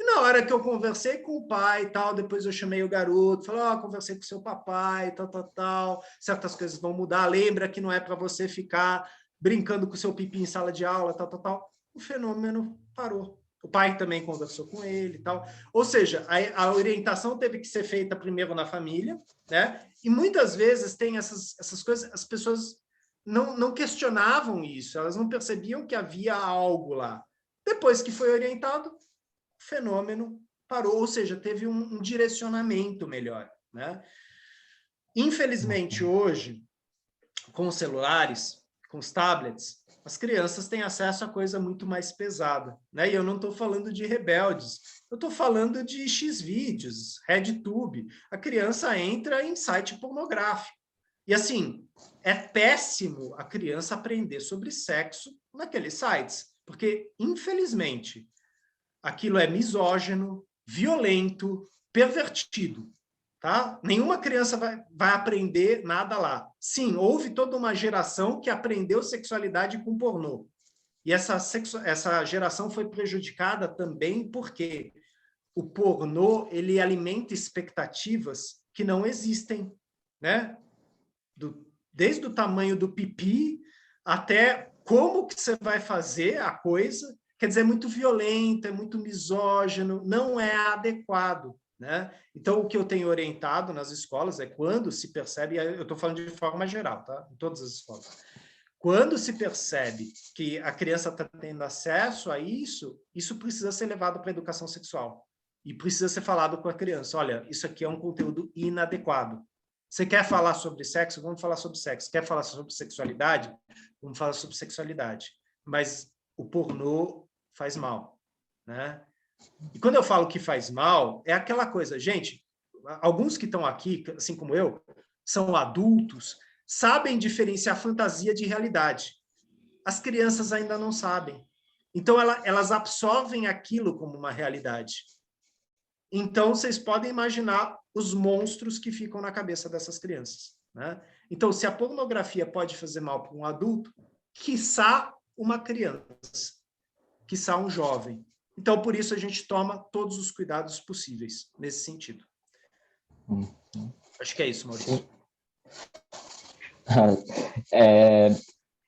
E na hora que eu conversei com o pai e tal, depois eu chamei o garoto, falei, conversei com seu papai, tal, certas coisas vão mudar, lembra que não é para você ficar brincando com o seu pipi em sala de aula, tal. O fenômeno parou. O pai também conversou com ele e tal. Ou seja, a orientação teve que ser feita primeiro na família, né? E muitas vezes tem essas coisas, as pessoas não questionavam isso, elas não percebiam que havia algo lá. Depois que foi orientado, fenômeno parou, ou seja, teve um direcionamento melhor. Né? Infelizmente, hoje, com os celulares, com os tablets, as crianças têm acesso a coisa muito mais pesada. Né? E eu não estou falando de rebeldes, eu estou falando de Xvideos, RedTube. A criança entra em site pornográfico. E assim, é péssimo a criança aprender sobre sexo naqueles sites, porque, infelizmente, aquilo é misógino, violento, pervertido. Tá? Nenhuma criança vai aprender nada lá. Sim, houve toda uma geração que aprendeu sexualidade com pornô. E essa geração foi prejudicada também porque o pornô ele alimenta expectativas que não existem. Né? Desde o tamanho do pipi até como que você vai fazer a coisa. Quer dizer, é muito violento, é muito misógino, não é adequado. Né? Então, o que eu tenho orientado nas escolas é quando se percebe, eu estou falando de forma geral, tá? Em todas as escolas, quando se percebe que a criança está tendo acesso a isso, isso precisa ser levado para a educação sexual. E precisa ser falado com a criança, olha, isso aqui é um conteúdo inadequado. Você quer falar sobre sexo? Vamos falar sobre sexo. Quer falar sobre sexualidade? Vamos falar sobre sexualidade. Mas o pornô faz mal, né? E quando eu falo que faz mal, é aquela coisa, gente, alguns que estão aqui, assim como eu, são adultos, sabem diferenciar fantasia de realidade. As crianças ainda não sabem. Então, elas absorvem aquilo como uma realidade. Então, vocês podem imaginar os monstros que ficam na cabeça dessas crianças. Né? Então, se a pornografia pode fazer mal para um adulto, quiçá uma criança, quiçá um jovem. Então, por isso, a gente toma todos os cuidados possíveis nesse sentido. Acho que é isso, Maurício.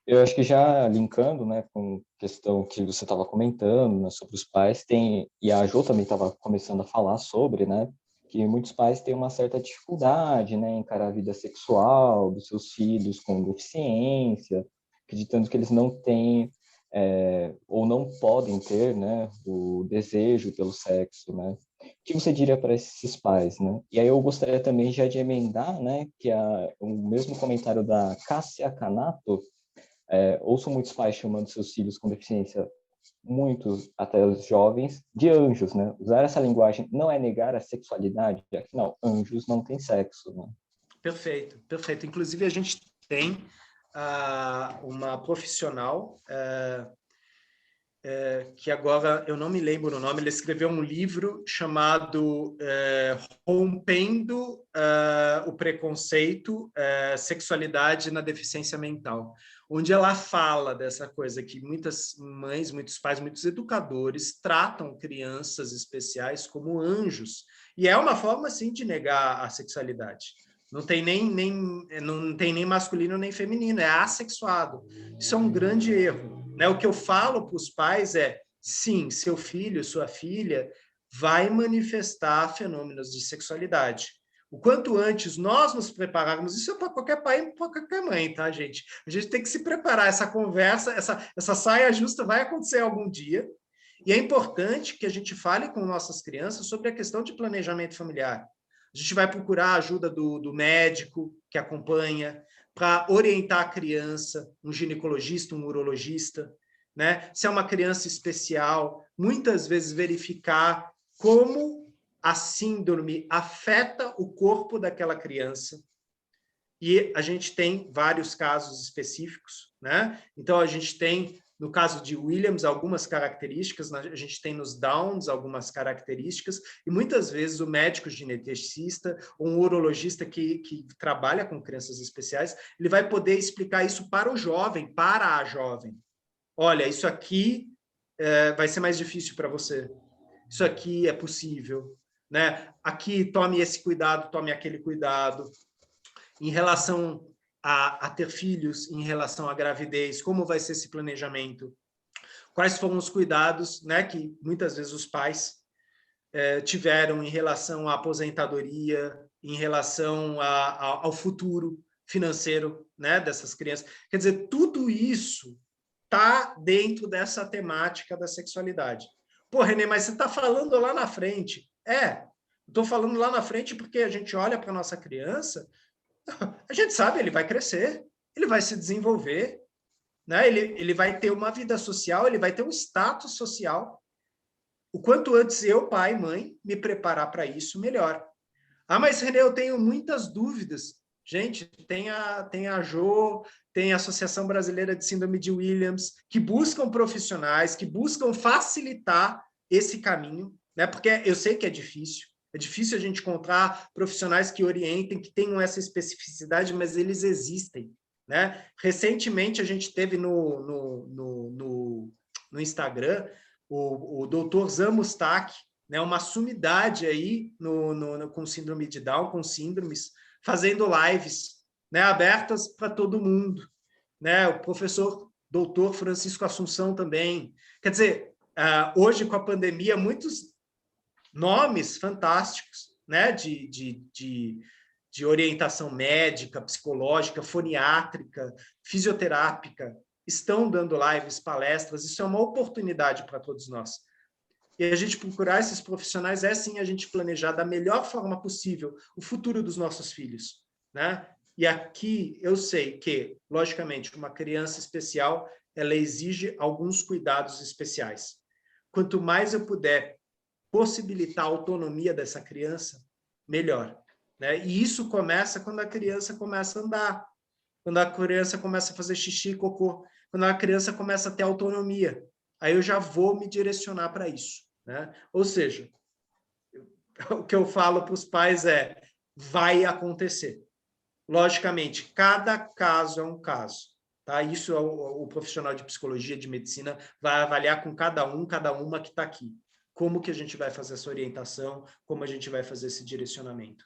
Eu acho que já linkando, né, com a questão que você estava comentando, né, sobre os pais, e a Jo também estava começando a falar sobre, né, que muitos pais têm uma certa dificuldade, né, em encarar a vida sexual dos seus filhos com deficiência, acreditando que eles não têm ou não podem ter, né, o desejo pelo sexo, né? O que você diria para esses pais, né? E aí eu gostaria também já de emendar, né, que o mesmo comentário da Cássia Canato, ouço muitos pais chamando seus filhos com deficiência muitos, até os jovens, de anjos, né? Usar essa linguagem não é negar a sexualidade, afinal, anjos não têm sexo, né? Perfeito, perfeito. Inclusive, a gente tem uma profissional que agora eu não me lembro o nome, ele escreveu um livro chamado Rompendo o Preconceito, Sexualidade na Deficiência Mental, onde ela fala dessa coisa que muitas mães, muitos pais, muitos educadores tratam crianças especiais como anjos, e é uma forma, assim, de negar a sexualidade. Não tem não tem nem masculino nem feminino, é assexuado. Isso é um grande erro. Né? O que eu falo para os pais é, sim, seu filho, sua filha vai manifestar fenômenos de sexualidade. O quanto antes nós nos prepararmos, isso é para qualquer pai e para qualquer mãe, tá, gente? A gente tem que se preparar, essa conversa, essa saia justa vai acontecer algum dia, e é importante que a gente fale com nossas crianças sobre a questão de planejamento familiar. A gente vai procurar a ajuda do médico que acompanha, para orientar a criança, um ginecologista, um urologista, né? Se é uma criança especial, muitas vezes verificar como a síndrome afeta o corpo daquela criança. E a gente tem vários casos específicos, né? Então, a gente tem, no caso de Williams, algumas características, a gente tem nos Downs algumas características, e muitas vezes o médico geneticista ou um urologista que trabalha com crianças especiais, ele vai poder explicar isso para o jovem, para a jovem. Olha, isso aqui vai ser mais difícil para você. Isso aqui é possível, né? Aqui, tome esse cuidado, tome aquele cuidado. Em relação a ter filhos, em relação à gravidez, como vai ser esse planejamento? Quais foram os cuidados, né, que muitas vezes os pais tiveram em relação à aposentadoria, em relação ao futuro financeiro, né, dessas crianças? Quer dizer, tudo isso está dentro dessa temática da sexualidade. Pô, Renê, mas você está falando lá na frente. Estou falando lá na frente porque a gente olha para a nossa criança, a gente sabe, ele vai crescer, ele vai se desenvolver, né? Ele vai ter uma vida social, ele vai ter um status social. O quanto antes eu, pai, mãe, me preparar para isso, melhor. Ah, mas, Renê, eu tenho muitas dúvidas. Gente, tem a Jo, tem a Associação Brasileira de Síndrome de Williams, que buscam profissionais, que buscam facilitar esse caminho, né? Porque eu sei que é difícil. É difícil a gente encontrar profissionais que orientem, que tenham essa especificidade, mas eles existem, né? Recentemente, a gente teve no Instagram o doutor Zan Mustak, né, uma sumidade aí com síndrome de Down, com síndromes, fazendo lives, né, abertas para todo mundo. Né? O professor doutor Francisco Assunção também. Quer dizer, hoje, com a pandemia, muitos nomes fantásticos, né, de orientação médica, psicológica, foniátrica, fisioterápica, estão dando lives, palestras. Isso é uma oportunidade para todos nós. E a gente procurar esses profissionais é, sim, a gente planejar da melhor forma possível o futuro dos nossos filhos, né? E aqui eu sei que, logicamente, uma criança especial, ela exige alguns cuidados especiais. Quanto mais eu puder possibilitar a autonomia dessa criança, melhor, né? E isso começa quando a criança começa a andar, quando a criança começa a fazer xixi e cocô, quando a criança começa a ter autonomia. Aí eu já vou me direcionar para isso, né? Ou seja, o que eu falo para os pais é, vai acontecer. Logicamente, cada caso é um caso. Tá? Isso o profissional de psicologia, de medicina, vai avaliar com cada uma que está aqui. Como que a gente vai fazer essa orientação, como a gente vai fazer esse direcionamento.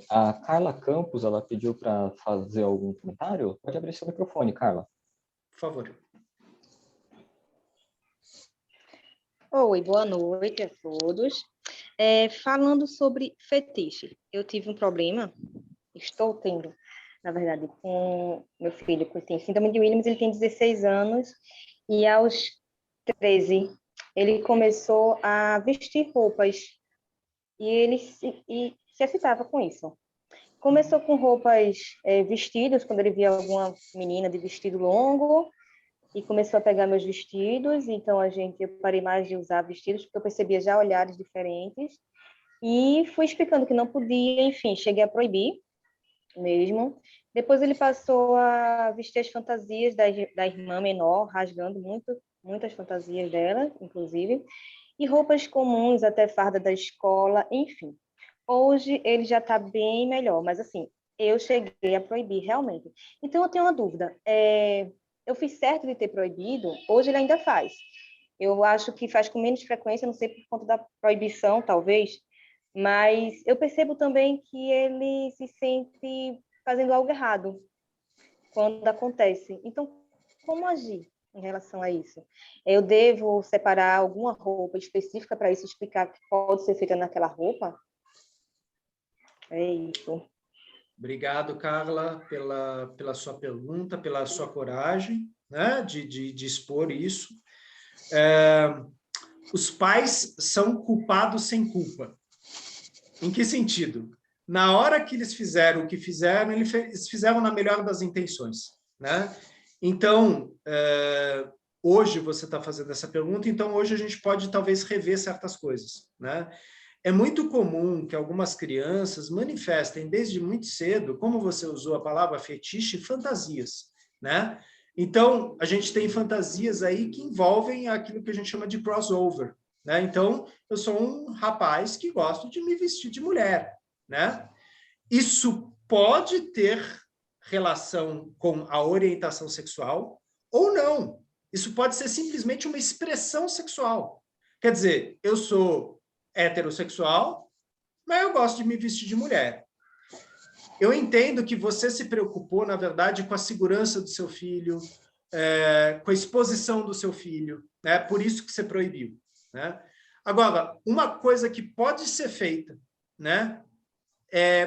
A Carla Campos, ela pediu para fazer algum comentário. Pode abrir seu microfone, Carla. Por favor. Oi, boa noite a todos. Falando sobre fetiche, eu tive um problema, estou tendo, na verdade, com meu filho, que tem síndrome de Williams, ele tem 16 anos, e aos 13, ele começou a vestir roupas, e ele se excitava com isso. Começou com roupas, vestidos, quando ele via alguma menina de vestido longo, e começou a pegar meus vestidos, então eu parei mais de usar vestidos, porque eu percebia já olhares diferentes, e fui explicando que não podia, enfim, cheguei a proibir mesmo. Depois ele passou a vestir as fantasias da irmã menor, rasgando muitas fantasias dela, inclusive, e roupas comuns, até farda da escola, enfim. Hoje ele já está bem melhor, mas assim, eu cheguei a proibir realmente. Então eu tenho uma dúvida, eu fiz certo de ter proibido? Hoje ele ainda faz. Eu acho que faz com menos frequência, não sei por conta da proibição, talvez, mas eu percebo também que ele se sente fazendo algo errado quando acontece. Então, como agir em relação a isso? Eu devo separar alguma roupa específica para isso, explicar que pode ser feita naquela roupa? É isso. Obrigado, Carla, pela sua pergunta, pela sua coragem, né, de expor isso. Os pais são culpados sem culpa. Em que sentido? Na hora que eles fizeram o que fizeram, eles fizeram na melhor das intenções, né? Então, hoje você está fazendo essa pergunta, então hoje a gente pode talvez rever certas coisas, né? É muito comum que algumas crianças manifestem desde muito cedo, como você usou a palavra fetiche, fantasias, né? Então, a gente tem fantasias aí que envolvem aquilo que a gente chama de crossover, né? Então, eu sou um rapaz que gosto de me vestir de mulher, né? Isso pode ter relação com a orientação sexual ou não. Isso pode ser simplesmente uma expressão sexual. Quer dizer, eu sou heterossexual, mas eu gosto de me vestir de mulher. Eu entendo que você se preocupou, na verdade, com a segurança do seu filho, com a exposição do seu filho, né? Por isso que você proibiu, né? Agora, uma coisa que pode ser feita, né?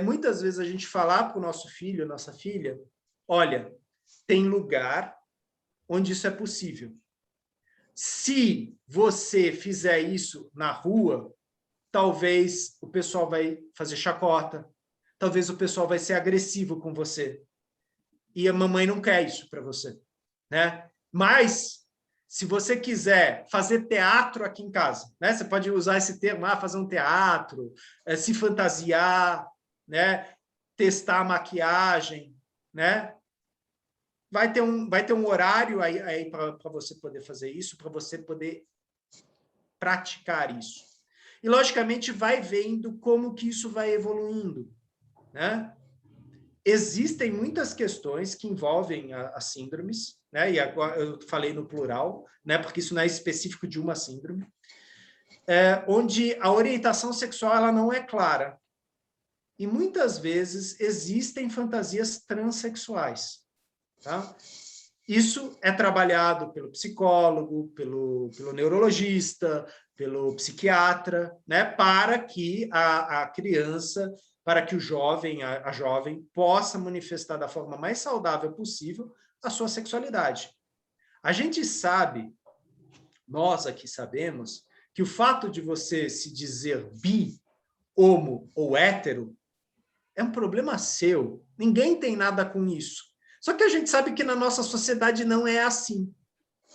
Muitas vezes a gente falar para o nosso filho, nossa filha, olha, tem lugar onde isso é possível. Se você fizer isso na rua, talvez o pessoal vai fazer chacota, talvez o pessoal vai ser agressivo com você. E a mamãe não quer isso para você, né? Mas, se você quiser fazer teatro aqui em casa, né? Você pode usar esse termo, fazer um teatro, se fantasiar, né? Testar a maquiagem, né? Vai ter um horário aí para você poder fazer isso, para você poder praticar isso. E, logicamente, vai vendo como que isso vai evoluindo, né? Existem muitas questões que envolvem as síndromes, né? E agora eu falei no plural, né? Porque isso não é específico de uma síndrome, onde a orientação sexual ela não é clara. E muitas vezes existem fantasias transexuais, tá? Isso é trabalhado pelo psicólogo, pelo neurologista, pelo psiquiatra, né? Para que a criança, para que o jovem, a jovem, possa manifestar da forma mais saudável possível a sua sexualidade. A gente sabe, nós aqui sabemos, que o fato de você se dizer bi, homo ou hétero é um problema seu. Ninguém tem nada com isso. Só que a gente sabe que na nossa sociedade não é assim,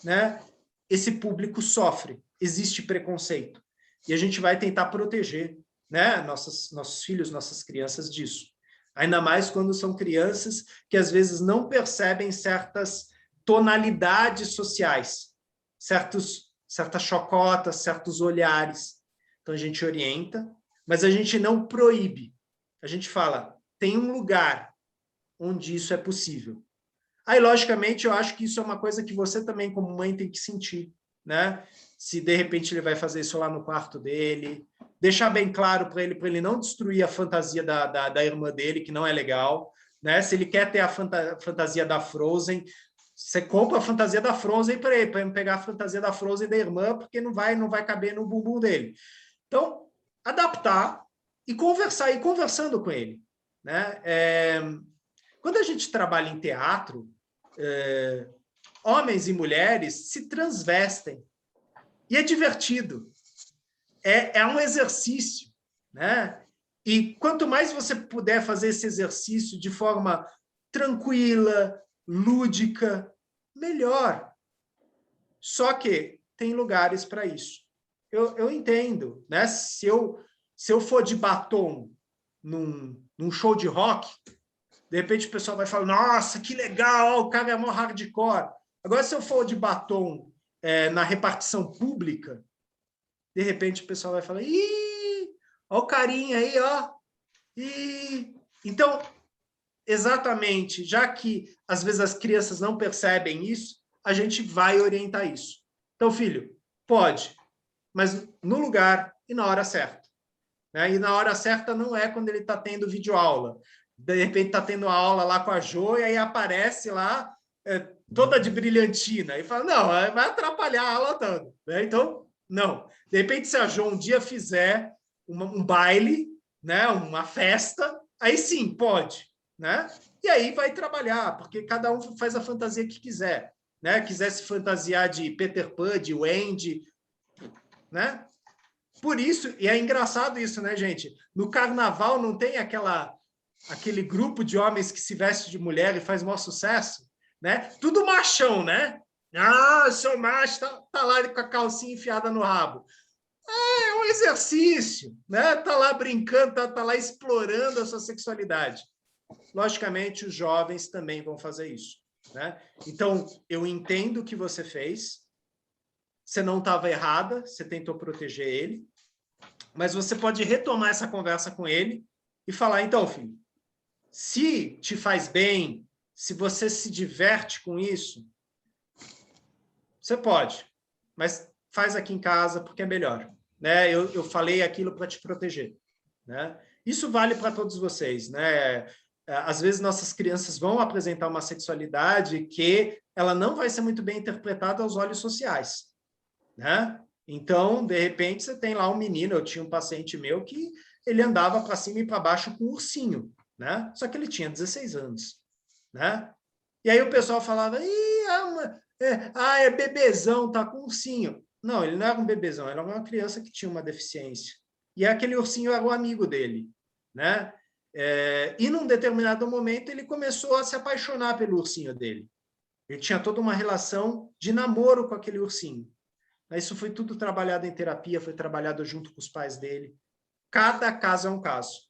né? Esse público sofre, existe preconceito. E a gente vai tentar proteger, né, nossos filhos, nossas crianças disso. Ainda mais quando são crianças que às vezes não percebem certas tonalidades sociais, certas chocotas, certos olhares. Então a gente orienta, mas a gente não proíbe. A gente fala, tem um lugar onde isso é possível. Aí, logicamente, eu acho que isso é uma coisa que você também, como mãe, tem que sentir, né? Se, de repente, ele vai fazer isso lá no quarto dele, deixar bem claro para ele não destruir a fantasia da irmã dele, que não é legal, né? Se ele quer ter a fantasia da Frozen, você compra a fantasia da Frozen para ele pegar a fantasia da Frozen da irmã, porque não vai caber no bumbum dele. Então, adaptar e conversar, e conversando com ele, né? Quando a gente trabalha em teatro, homens e mulheres se transvestem. E é divertido. É um exercício, né? E quanto mais você puder fazer esse exercício de forma tranquila, lúdica, melhor. Só que tem lugares para isso. Eu entendo, né? Se eu for de batom num show de rock, de repente o pessoal vai falar, nossa, que legal, o cara é mó hardcore. Agora, se eu for de batom na repartição pública, de repente o pessoal vai falar, ih, ó o carinha aí, ó. Então, exatamente, já que às vezes as crianças não percebem isso, a gente vai orientar isso. Então, filho, pode, mas no lugar e na hora certa. Né? E na hora certa não é quando ele está tendo videoaula. De repente está tendo aula lá com a Jo, e aí aparece lá toda de brilhantina, e fala, não, vai atrapalhar a aula toda. Né? Então, não. De repente, se a Jo um dia fizer um baile, né, uma festa, aí sim, pode. Né? E aí vai trabalhar, porque cada um faz a fantasia que quiser. Né? Quiser se fantasiar de Peter Pan, de Wendy, né? Por isso, e é engraçado isso, né, gente? No carnaval não tem aquele grupo de homens que se veste de mulher e faz maior sucesso, né? Tudo machão, né? Ah, sou macho, tá lá com a calcinha enfiada no rabo. É um exercício, né? Tá lá brincando, tá lá explorando a sua sexualidade. Logicamente, os jovens também vão fazer isso, né? Então, eu entendo o que você fez, você não estava errada, você tentou proteger ele, mas você pode retomar essa conversa com ele e falar, então, filho, se te faz bem, se você se diverte com isso, você pode, mas faz aqui em casa porque é melhor. Né? Eu falei aquilo para te proteger. Né? Isso vale para todos vocês. Né? Às vezes, nossas crianças vão apresentar uma sexualidade que ela não vai ser muito bem interpretada aos olhos sociais. Né? Então, de repente, você tem lá um menino, eu tinha um paciente meu que ele andava para cima e para baixo com um ursinho, né? Só que ele tinha 16 anos. Né? E aí o pessoal falava, é bebezão, tá com ursinho. Não, ele não era um bebezão, ele era uma criança que tinha uma deficiência. E aquele ursinho era o amigo dele. Né? E num determinado momento ele começou a se apaixonar pelo ursinho dele. Ele tinha toda uma relação de namoro com aquele ursinho. Isso foi tudo trabalhado em terapia, foi trabalhado junto com os pais dele. Cada caso é um caso.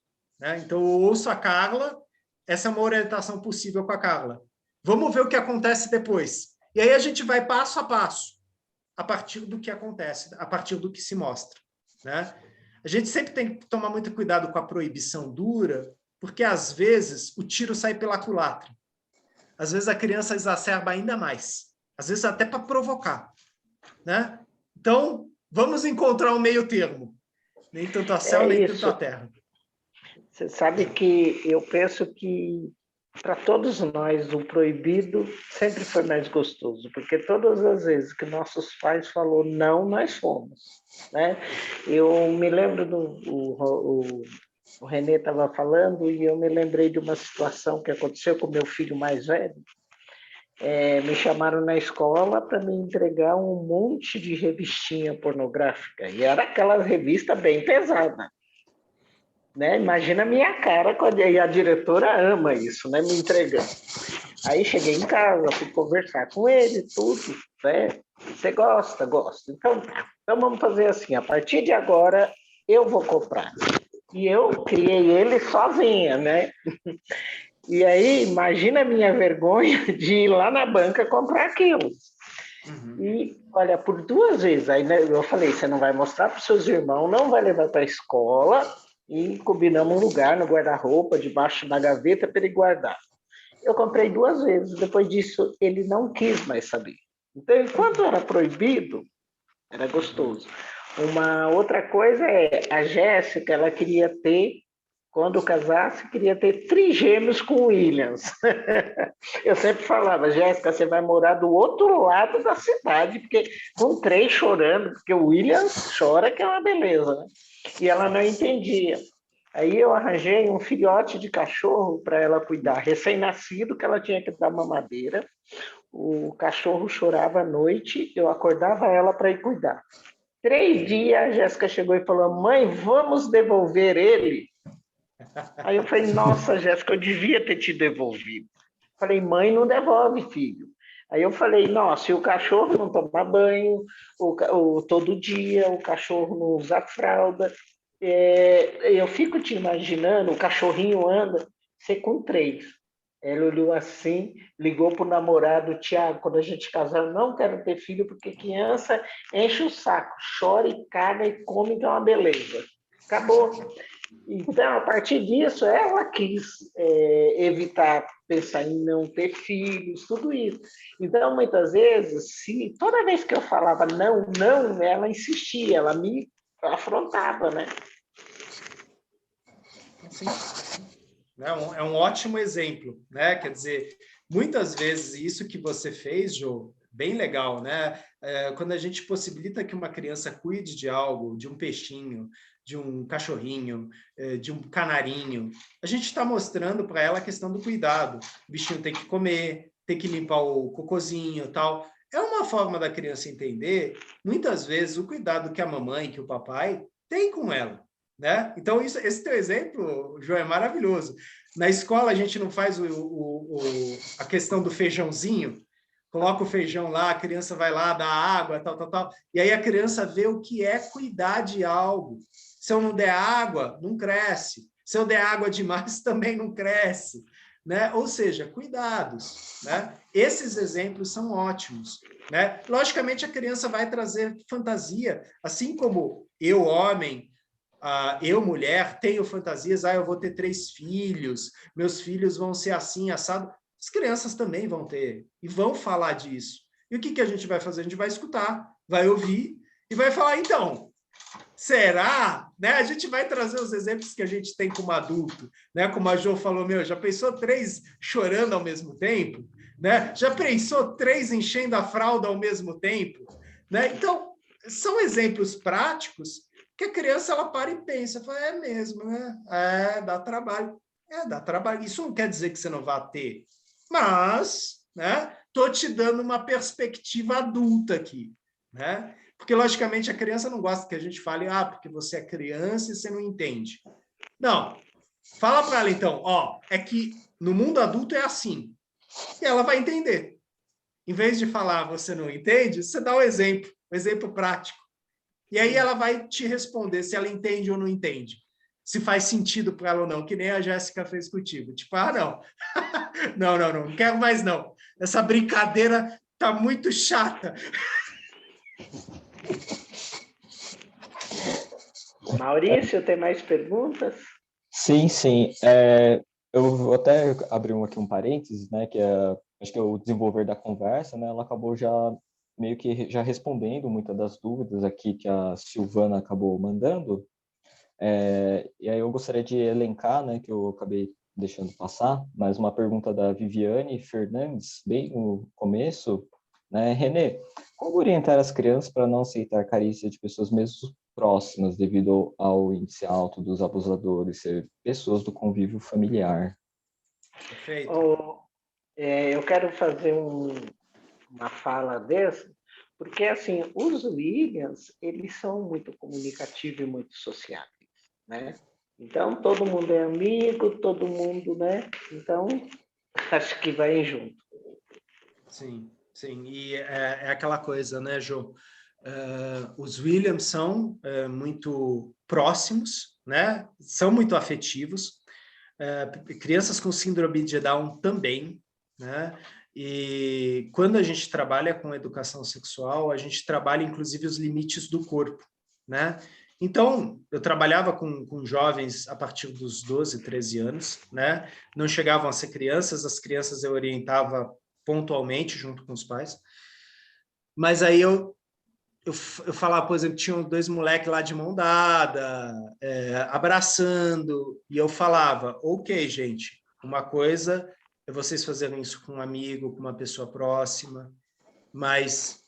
Né? Então, eu ouço a Carla, essa é uma orientação possível com a Carla. Vamos ver o que acontece depois. E aí a gente vai passo a passo, a partir do que acontece, a partir do que se mostra. Né? A gente sempre tem que tomar muito cuidado com a proibição dura, porque, às vezes, o tiro sai pela culatra. Às vezes, a criança exacerba ainda mais. Às vezes, até para provocar. Né? Então, vamos encontrar um meio termo. Nem tanto a céu, nem tanto a terra. Você sabe que eu penso que, para todos nós, o proibido sempre foi mais gostoso, porque todas as vezes que nossos pais falaram não, nós fomos. Né? Eu me lembro o Renê estava falando e eu me lembrei de uma situação que aconteceu com meu filho mais velho. Me chamaram na escola para me entregar um monte de revistinha pornográfica. E era aquela revista bem pesada. Né? Imagina a minha cara, e a diretora ama isso, né? Me entregando. Aí cheguei em casa, fui conversar com ele, tudo. Né? Você gosta? Gosto. Então vamos fazer assim, a partir de agora eu vou comprar. E eu criei ele sozinha, né? E aí, imagina a minha vergonha de ir lá na banca comprar aquilo. Uhum. E, olha, por 2 vezes, aí né, eu falei, você não vai mostrar para os seus irmãos, não vai levar para a escola, e combinamos um lugar no guarda-roupa, debaixo da gaveta, para ele guardar. Eu comprei 2 vezes, depois disso, ele não quis mais saber. Então, enquanto era proibido, era gostoso. Uma outra coisa a Jéssica, ela queria ter, quando casasse, queria ter trigêmeos com o Williams. Eu sempre falava, Jéssica, você vai morar do outro lado da cidade, porque com 3 chorando, porque o Williams chora, que é uma beleza, né? E ela não entendia. Aí eu arranjei um filhote de cachorro para ela cuidar, recém-nascido, que ela tinha que dar mamadeira. O cachorro chorava à noite, eu acordava ela para ir cuidar. 3 dias, a Jéssica chegou e falou, mãe, vamos devolver ele? Aí eu falei, nossa, Jéssica, eu devia ter te devolvido. Falei, mãe, não devolve, filho. Aí eu falei, nossa, e o cachorro não toma banho todo dia, o cachorro não usa fralda. Eu fico te imaginando, o cachorrinho anda, você com 3. Ela olhou assim, ligou para o namorado, Tiago, quando a gente casar, eu não quero ter filho, porque criança enche o saco, chora e caga e come, que é uma beleza. Acabou. Então, a partir disso, ela quis evitar pensar em não ter filhos, tudo isso. Então, muitas vezes, toda vez que eu falava não, não, ela insistia, ela me afrontava, né? Sim. É um ótimo exemplo, né? Quer dizer, muitas vezes isso que você fez, Jô, bem legal, né? Quando a gente possibilita que uma criança cuide de algo, de um peixinho, de um cachorrinho, de um canarinho, a gente está mostrando para ela a questão do cuidado. O bichinho tem que comer, tem que limpar o cocôzinho e tal. É uma forma da criança entender, muitas vezes, o cuidado que a mamãe, que o papai tem com ela. Né? Então, esse teu exemplo, João, é maravilhoso. Na escola, a gente não faz a questão do feijãozinho, coloca o feijão lá, a criança vai lá, dá água, tal, e aí a criança vê o que é cuidar de algo. Se eu não der água, não cresce. Se eu der água demais, também não cresce. Né? Ou seja, cuidados. Né? Esses exemplos são ótimos. Né? Logicamente, a criança vai trazer fantasia, assim como eu, homem, eu, mulher, tenho fantasias, eu vou ter 3 filhos, meus filhos vão ser assim, assado. As crianças também vão ter, e vão falar disso. E o que a gente vai fazer? A gente vai escutar, vai ouvir, e vai falar, então, será? Né? A gente vai trazer os exemplos que a gente tem como adulto, né? Como a Jo falou, já pensou 3 chorando ao mesmo tempo? Né? Já pensou 3 enchendo a fralda ao mesmo tempo? Né? Então, são exemplos práticos que a criança ela para e pensa, fala, é mesmo, né? Dá trabalho. Dá trabalho. Isso não quer dizer que você não vá ter, mas, né? Tô te dando uma perspectiva adulta aqui, né? Porque, logicamente, a criança não gosta que a gente fale, porque você é criança e você não entende. Não. Fala para ela, então, é que no mundo adulto é assim. E ela vai entender. Em vez de falar, você não entende, você dá um exemplo prático. E aí ela vai te responder se ela entende ou não entende. Se faz sentido para ela ou não, que nem a Jéssica fez contigo. Tipo, não. não quero mais não. Essa brincadeira tá muito chata. Maurício, tem mais perguntas? Sim. Eu vou até abrir aqui um parênteses, né, que acho que é o desenvolver da conversa, né, ela acabou já meio que já respondendo muitas das dúvidas aqui que a Silvana acabou mandando. E aí eu gostaria de elencar, né, que eu acabei deixando passar, mais uma pergunta da Viviane Fernandes, bem no começo, né, Renê, como orientar as crianças para não aceitar carícia de pessoas mesmo próximas devido ao índice alto dos abusadores ser pessoas do convívio familiar? Perfeito. Eu quero fazer uma fala dessa, porque assim, os Williams, eles são muito comunicativos e muito sociáveis, né? Então, todo mundo é amigo, todo mundo, né? Então, acho que vai junto. Sim. E é aquela coisa, né, Jô? Os Williams são muito próximos, né? São muito afetivos. Crianças com síndrome de Down também, né? E quando a gente trabalha com educação sexual, a gente trabalha inclusive os limites do corpo, né? Então, eu trabalhava com jovens a partir dos 12, 13 anos, né? Não chegavam a ser crianças, as crianças eu orientava pontualmente junto com os pais. Mas aí eu falava, por exemplo, tinham 2 moleques lá de mão dada, abraçando, e eu falava, ok, gente, uma coisa é vocês fazerem isso com um amigo, com uma pessoa próxima, mas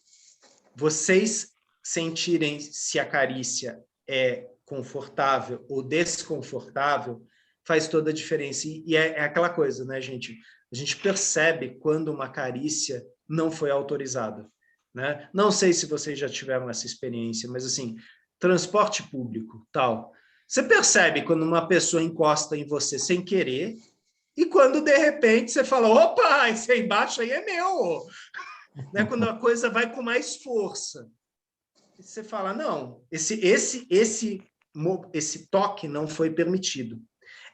vocês sentirem se a carícia é confortável ou desconfortável, faz toda a diferença. E é aquela coisa, né, gente? A gente percebe quando uma carícia não foi autorizada. Né? Não sei se vocês já tiveram essa experiência, mas assim, transporte público, tal. Você percebe quando uma pessoa encosta em você sem querer e quando, de repente, você fala, opa, esse aí embaixo aí é meu. Né? Quando a coisa vai com mais força. E você fala, não, esse toque não foi permitido.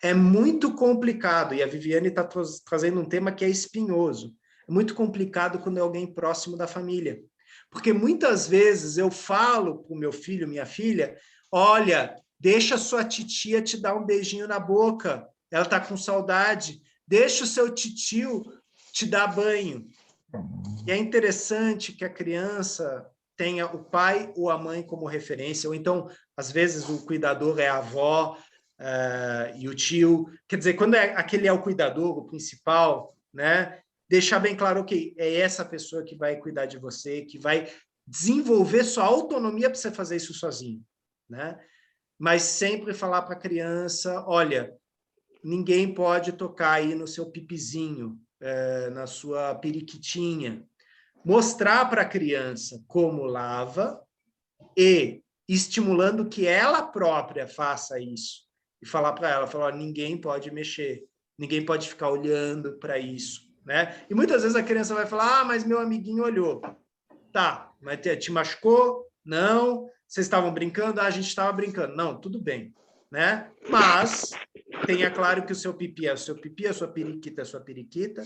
É muito complicado, e a Viviane está trazendo um tema que é espinhoso. É muito complicado quando é alguém próximo da família. Porque muitas vezes eu falo para o meu filho, minha filha, olha, deixa sua titia te dar um beijinho na boca, ela está com saudade, deixa o seu titio te dar banho. E é interessante que a criança tenha o pai ou a mãe como referência, ou então, às vezes, o cuidador é a avó e o tio. Quer dizer, quando aquele é o cuidador, o principal, né? Deixar bem claro que é essa pessoa que vai cuidar de você, que vai desenvolver sua autonomia para você fazer isso sozinho, né? Mas sempre falar para a criança, olha, ninguém pode tocar aí no seu pipizinho, na sua periquitinha. Mostrar para a criança como lava e estimulando que ela própria faça isso. E falar para ela, falar, ninguém pode mexer, ninguém pode ficar olhando para isso, né? E muitas vezes a criança vai falar, mas meu amiguinho olhou. Tá, mas te machucou? Não. Vocês estavam brincando? A gente estava brincando. Não, tudo bem, né? Mas tenha claro que o seu pipi é o seu pipi, a sua periquita é a sua periquita,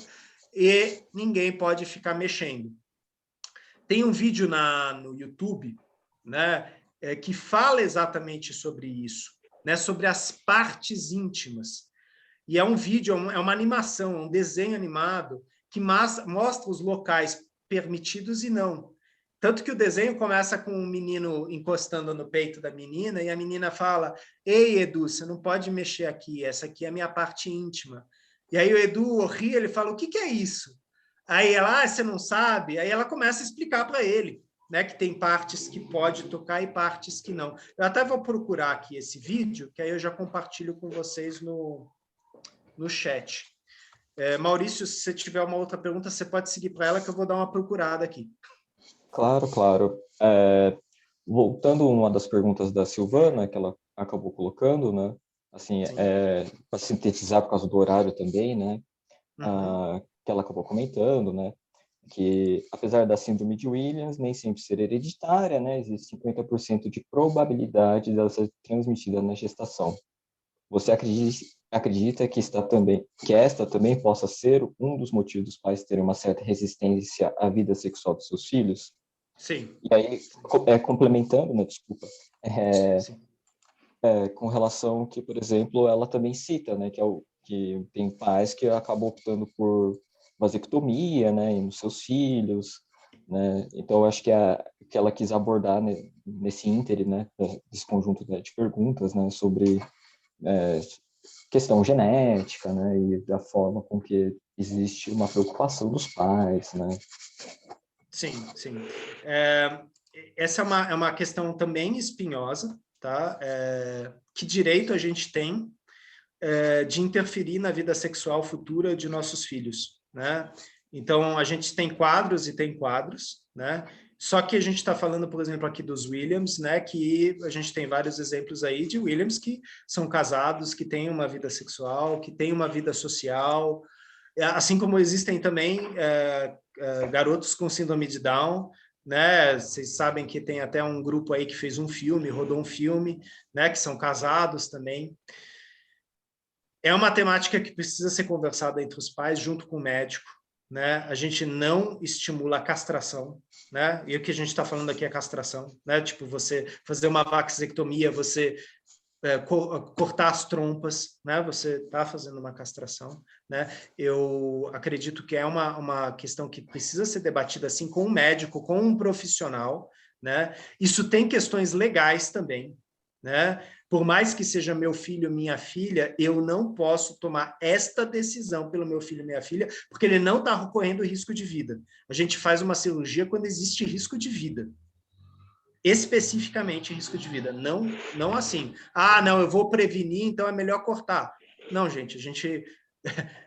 e ninguém pode ficar mexendo. Tem um vídeo no YouTube, né, que fala exatamente sobre isso, né, sobre as partes íntimas. E é um vídeo, é uma animação, um desenho animado que mostra os locais permitidos e não. Tanto que o desenho começa com um menino encostando no peito da menina e a menina fala, ei, Edu, você não pode mexer aqui, essa aqui é a minha parte íntima. E aí o Edu ri, ele fala, o que é isso? Aí ela, você não sabe? Aí ela começa a explicar para ele, né, que tem partes que pode tocar e partes que não. Eu até vou procurar aqui esse vídeo, que aí eu já compartilho com vocês no chat. Maurício, se você tiver uma outra pergunta, você pode seguir para ela, que eu vou dar uma procurada aqui. Claro, claro. Voltando a uma das perguntas da Silvana, que ela acabou colocando, né? Assim, para sintetizar por causa do horário também, né? Que ela acabou comentando, né? Que apesar da síndrome de Williams nem sempre ser hereditária, né? Existe 50% de probabilidade dela ser transmitida na gestação. Você acredita que esta também possa ser um dos motivos dos pais terem uma certa resistência à vida sexual dos seus filhos? Sim. E aí, complementando, né, desculpa, com relação que, por exemplo, ela também cita, né, que tem pais que acabam optando por vasectomia, né, nos seus filhos, né, então eu acho que ela quis abordar, né, nesse íntere, né, desse conjunto, né, de perguntas, né, sobre questão genética, né, e da forma com que existe uma preocupação dos pais, né. Sim, sim. Essa é uma questão também espinhosa, tá? Que direito a gente tem de interferir na vida sexual futura de nossos filhos, né? Então, a gente tem quadros e tem quadros, né? Só que a gente está falando, por exemplo, aqui dos Williams, né? Que a gente tem vários exemplos aí de Williams que são casados, que têm uma vida sexual, que têm uma vida social, assim como existem também garotos com síndrome de Down, né? Vocês sabem que tem até um grupo aí que fez um filme, rodou um filme, né? Que são casados também. É uma temática que precisa ser conversada entre os pais, junto com o médico, né? A gente não estimula a castração, né? E o que a gente está falando aqui é castração, né? Tipo, você fazer uma vasectomia, você cortar as trompas, né? Você está fazendo uma castração, né? Eu acredito que é uma questão que precisa ser debatida assim com um médico, com um profissional, né? Isso tem questões legais também, né? Por mais que seja meu filho, minha filha, eu não posso tomar esta decisão pelo meu filho, minha filha, porque ele não está correndo risco de vida. A gente faz uma cirurgia quando existe risco de vida. Especificamente risco de vida, não assim. Ah, não, eu vou prevenir, então é melhor cortar. Não, gente,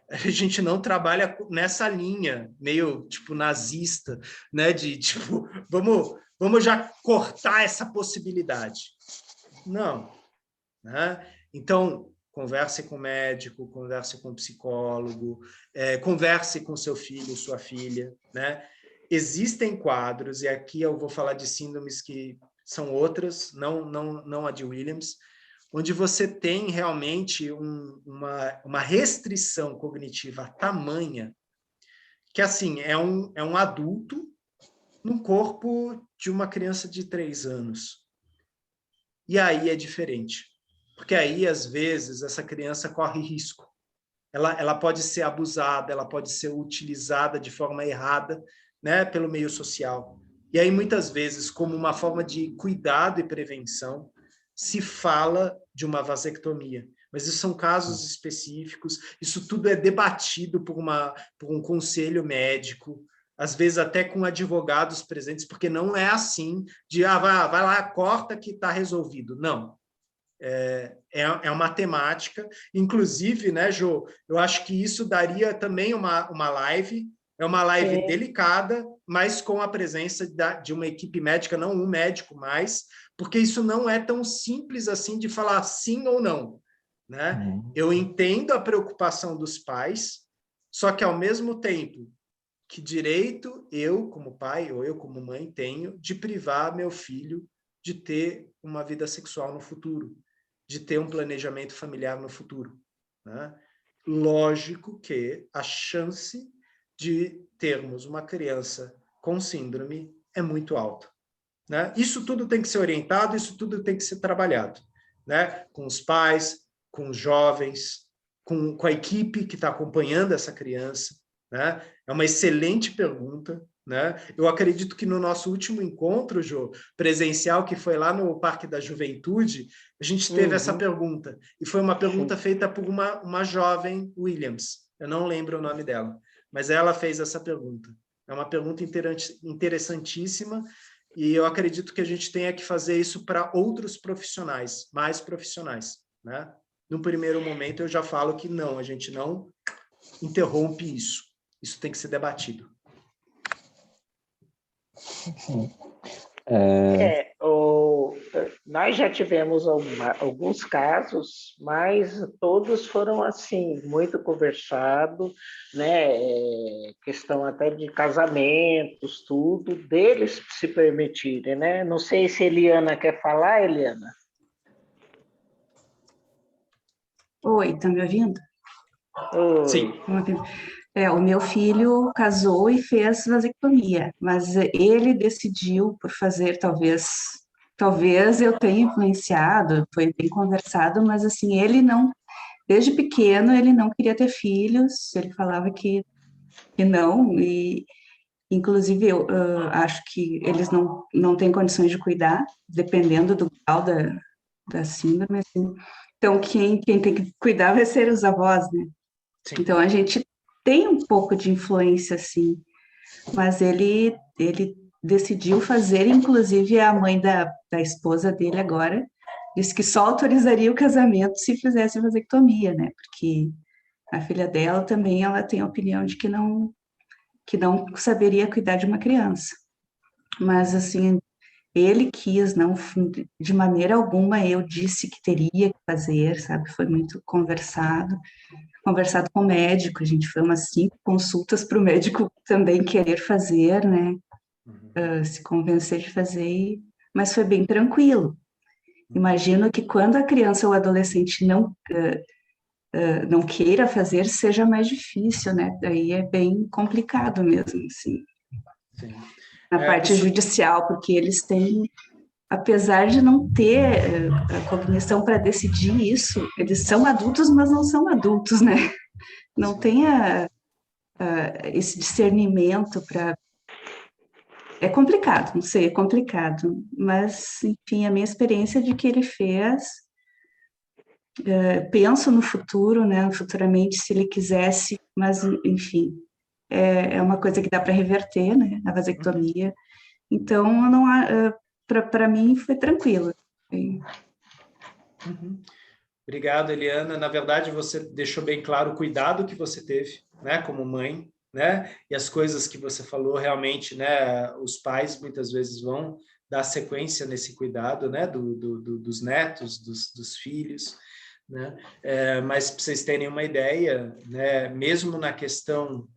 a gente não trabalha nessa linha meio tipo nazista, né? De tipo, vamos já cortar essa possibilidade. Não, né? Então, converse com o médico, converse com o psicólogo, converse com seu filho, sua filha, né? Existem quadros, e aqui eu vou falar de síndromes que são outras, não a de Williams, onde você tem realmente uma restrição cognitiva tamanha que, assim, é um adulto no corpo de uma criança de 3 anos. E aí é diferente. Porque aí, às vezes, essa criança corre risco. Ela pode ser abusada, ela pode ser utilizada de forma errada, né, pelo meio social. E aí, muitas vezes, como uma forma de cuidado e prevenção, se fala de uma vasectomia. Mas isso são casos específicos, isso tudo é debatido por um conselho médico, às vezes até com advogados presentes, porque não é assim de, vai lá, corta que está resolvido. Não. É uma temática, inclusive, né, Jô, eu acho que isso daria também uma live, é uma live delicada, mas com a presença de uma equipe médica, não um médico mais, porque isso não é tão simples assim de falar sim ou não, né? Eu entendo a preocupação dos pais, só que ao mesmo tempo, que direito eu, como pai, ou eu, como mãe, tenho de privar meu filho de ter uma vida sexual no futuro, de ter um planejamento familiar no futuro, né? Lógico que a chance de termos uma criança com síndrome é muito alta, né? Isso tudo tem que ser orientado, isso tudo tem que ser trabalhado, né? Com os pais, com os jovens, com a equipe que está acompanhando essa criança, né? É uma excelente pergunta, né? Eu acredito que no nosso último encontro, Jô, presencial, que foi lá no Parque da Juventude, a gente teve essa pergunta, e foi uma pergunta feita por uma jovem Williams, eu não lembro o nome dela, mas ela fez essa pergunta. É uma pergunta interessantíssima, e eu acredito que a gente tenha que fazer isso para outros profissionais, mais profissionais, né? No primeiro momento, eu já falo que não, a gente não interrompe isso. Isso tem que ser debatido. Nós já tivemos alguns casos, mas todos foram assim, muito conversados, né? Questão até de casamentos, tudo, deles se permitirem, né? Não sei se Eliana quer falar, Eliana. Oi, tá me ouvindo? Sim. O meu filho casou e fez vasectomia, mas ele decidiu por fazer, talvez eu tenha influenciado, foi bem conversado, mas assim, ele não, desde pequeno, ele não queria ter filhos, ele falava que não, e inclusive eu acho que eles não têm condições de cuidar, dependendo do grau da síndrome, assim. Então, quem tem que cuidar vai ser os avós, né? Sim. Então, a gente tem um pouco de influência, sim, mas ele decidiu fazer, inclusive a mãe da esposa dele agora disse que só autorizaria o casamento se fizesse vasectomia, né? Porque a filha dela também, ela tem a opinião de que não saberia cuidar de uma criança. Mas, assim, ele quis, não, de maneira alguma eu disse que teria que fazer, sabe? Foi muito conversado com o médico, a gente foi umas 5 consultas para o médico também querer fazer, né? Se convencer de fazer, mas foi bem tranquilo. Imagino que quando a criança ou adolescente não queira fazer, seja mais difícil, né? Daí é bem complicado mesmo, assim. Sim. Na parte judicial, porque eles têm, apesar de não ter a cognição para decidir isso, eles são adultos, mas não são adultos, né? Não tem esse discernimento para... É complicado, não sei, é complicado, mas, enfim, a minha experiência de que ele fez, penso no futuro, né, futuramente, se ele quisesse, mas, enfim, é uma coisa que dá para reverter, né, a vasectomia, então, para mim, foi tranquilo. Obrigado, Eliana. Na verdade, você deixou bem claro o cuidado que você teve, né, como mãe, né, e as coisas que você falou, realmente, né, os pais muitas vezes vão dar sequência nesse cuidado, né, dos netos, dos filhos, né? Mas para vocês terem uma ideia, né, mesmo na questão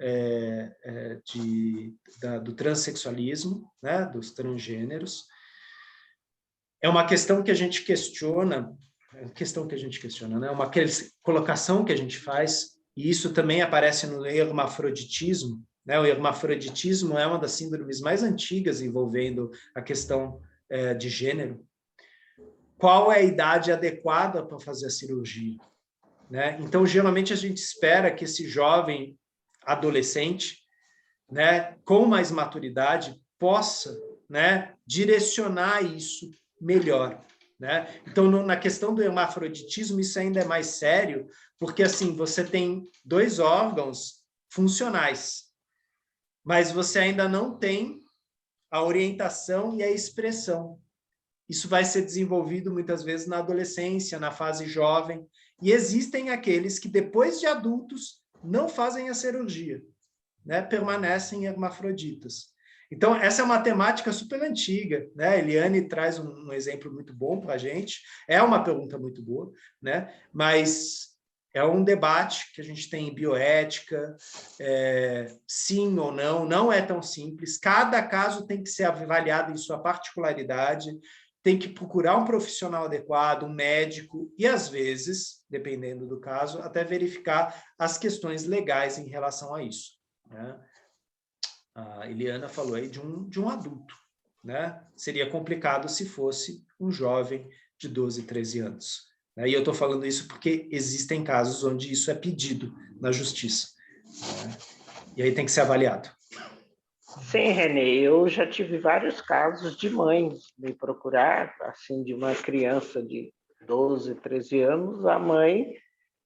do transexualismo, né, dos transgêneros, é uma questão que a gente questiona, né, uma colocação que a gente faz, e isso também aparece no hermafroditismo, né? O hermafroditismo é uma das síndromes mais antigas envolvendo a questão de gênero. Qual é a idade adequada para fazer a cirurgia, né? Então, geralmente, a gente espera que esse jovem adolescente, né, com mais maturidade, possa, né, direcionar isso melhor, né? Então, na questão do hermafroditismo, isso ainda é mais sério, porque, assim, você tem 2 órgãos funcionais, mas você ainda não tem a orientação e a expressão. Isso vai ser desenvolvido muitas vezes na adolescência, na fase jovem, e existem aqueles que depois de adultos não fazem a cirurgia, né? Permanecem hermafroditas. Então, essa é uma temática super antiga, né? Eliane traz um exemplo muito bom para a gente, é uma pergunta muito boa, né? Mas é um debate que a gente tem em bioética, sim ou não, não é tão simples, cada caso tem que ser avaliado em sua particularidade, tem que procurar um profissional adequado, um médico, e às vezes, dependendo do caso, até verificar as questões legais em relação a isso, né? A Eliana falou aí de um adulto, né? Seria complicado se fosse um jovem de 12, 13 anos. Né? E eu estou falando isso porque existem casos onde isso é pedido na justiça, né? E aí tem que ser avaliado. Sim, Renê, eu já tive vários casos de mães me procurar, assim, de uma criança de 12, 13 anos, a mãe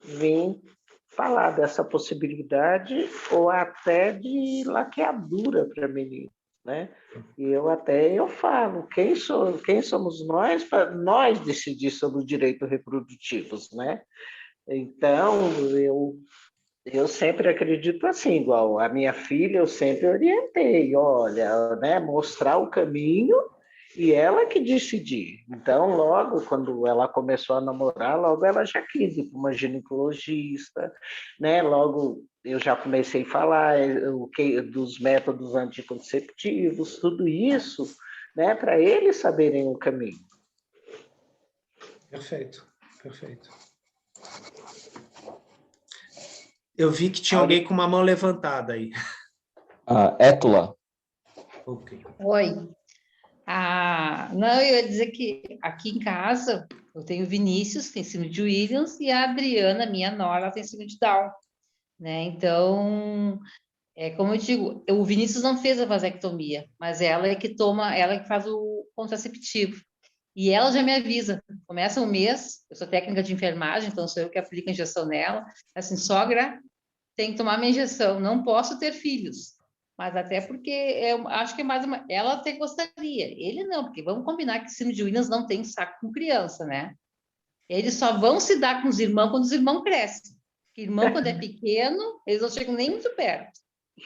vir falar dessa possibilidade ou até de laqueadura para menino, né? E eu falo, quem somos nós para nós decidir sobre os direitos reprodutivos, né? Então, eu sempre acredito assim, igual a minha filha, eu sempre orientei, olha, né, mostrar o caminho e ela que decidir. Então, logo quando ela começou a namorar, logo ela já quis ir para uma ginecologista, né? Logo eu já comecei a falar dos métodos anticonceptivos, tudo isso, né, para eles saberem o caminho. Perfeito, perfeito. Eu vi que tinha alguém com uma mão levantada aí. Étula. Ok. Oi. Não, eu ia dizer que aqui em casa eu tenho o Vinícius, tem síndrome de Williams, e a Adriana, minha nora, ela tem síndrome de Down, né? Então, como eu digo, o Vinícius não fez a vasectomia, mas ela é que faz o contraceptivo. E ela já me avisa, começa um mês, eu sou técnica de enfermagem, então sou eu que aplico a injeção nela, assim, sogra, tem que tomar minha injeção, não posso ter filhos. Mas até porque eu acho que é mais ela até gostaria, ele não, porque vamos combinar que síndrome de Williams não tem saco com criança, né? Eles só vão se dar com os irmãos quando os irmãos crescem. Porque irmão, quando é pequeno, eles não chegam nem muito perto.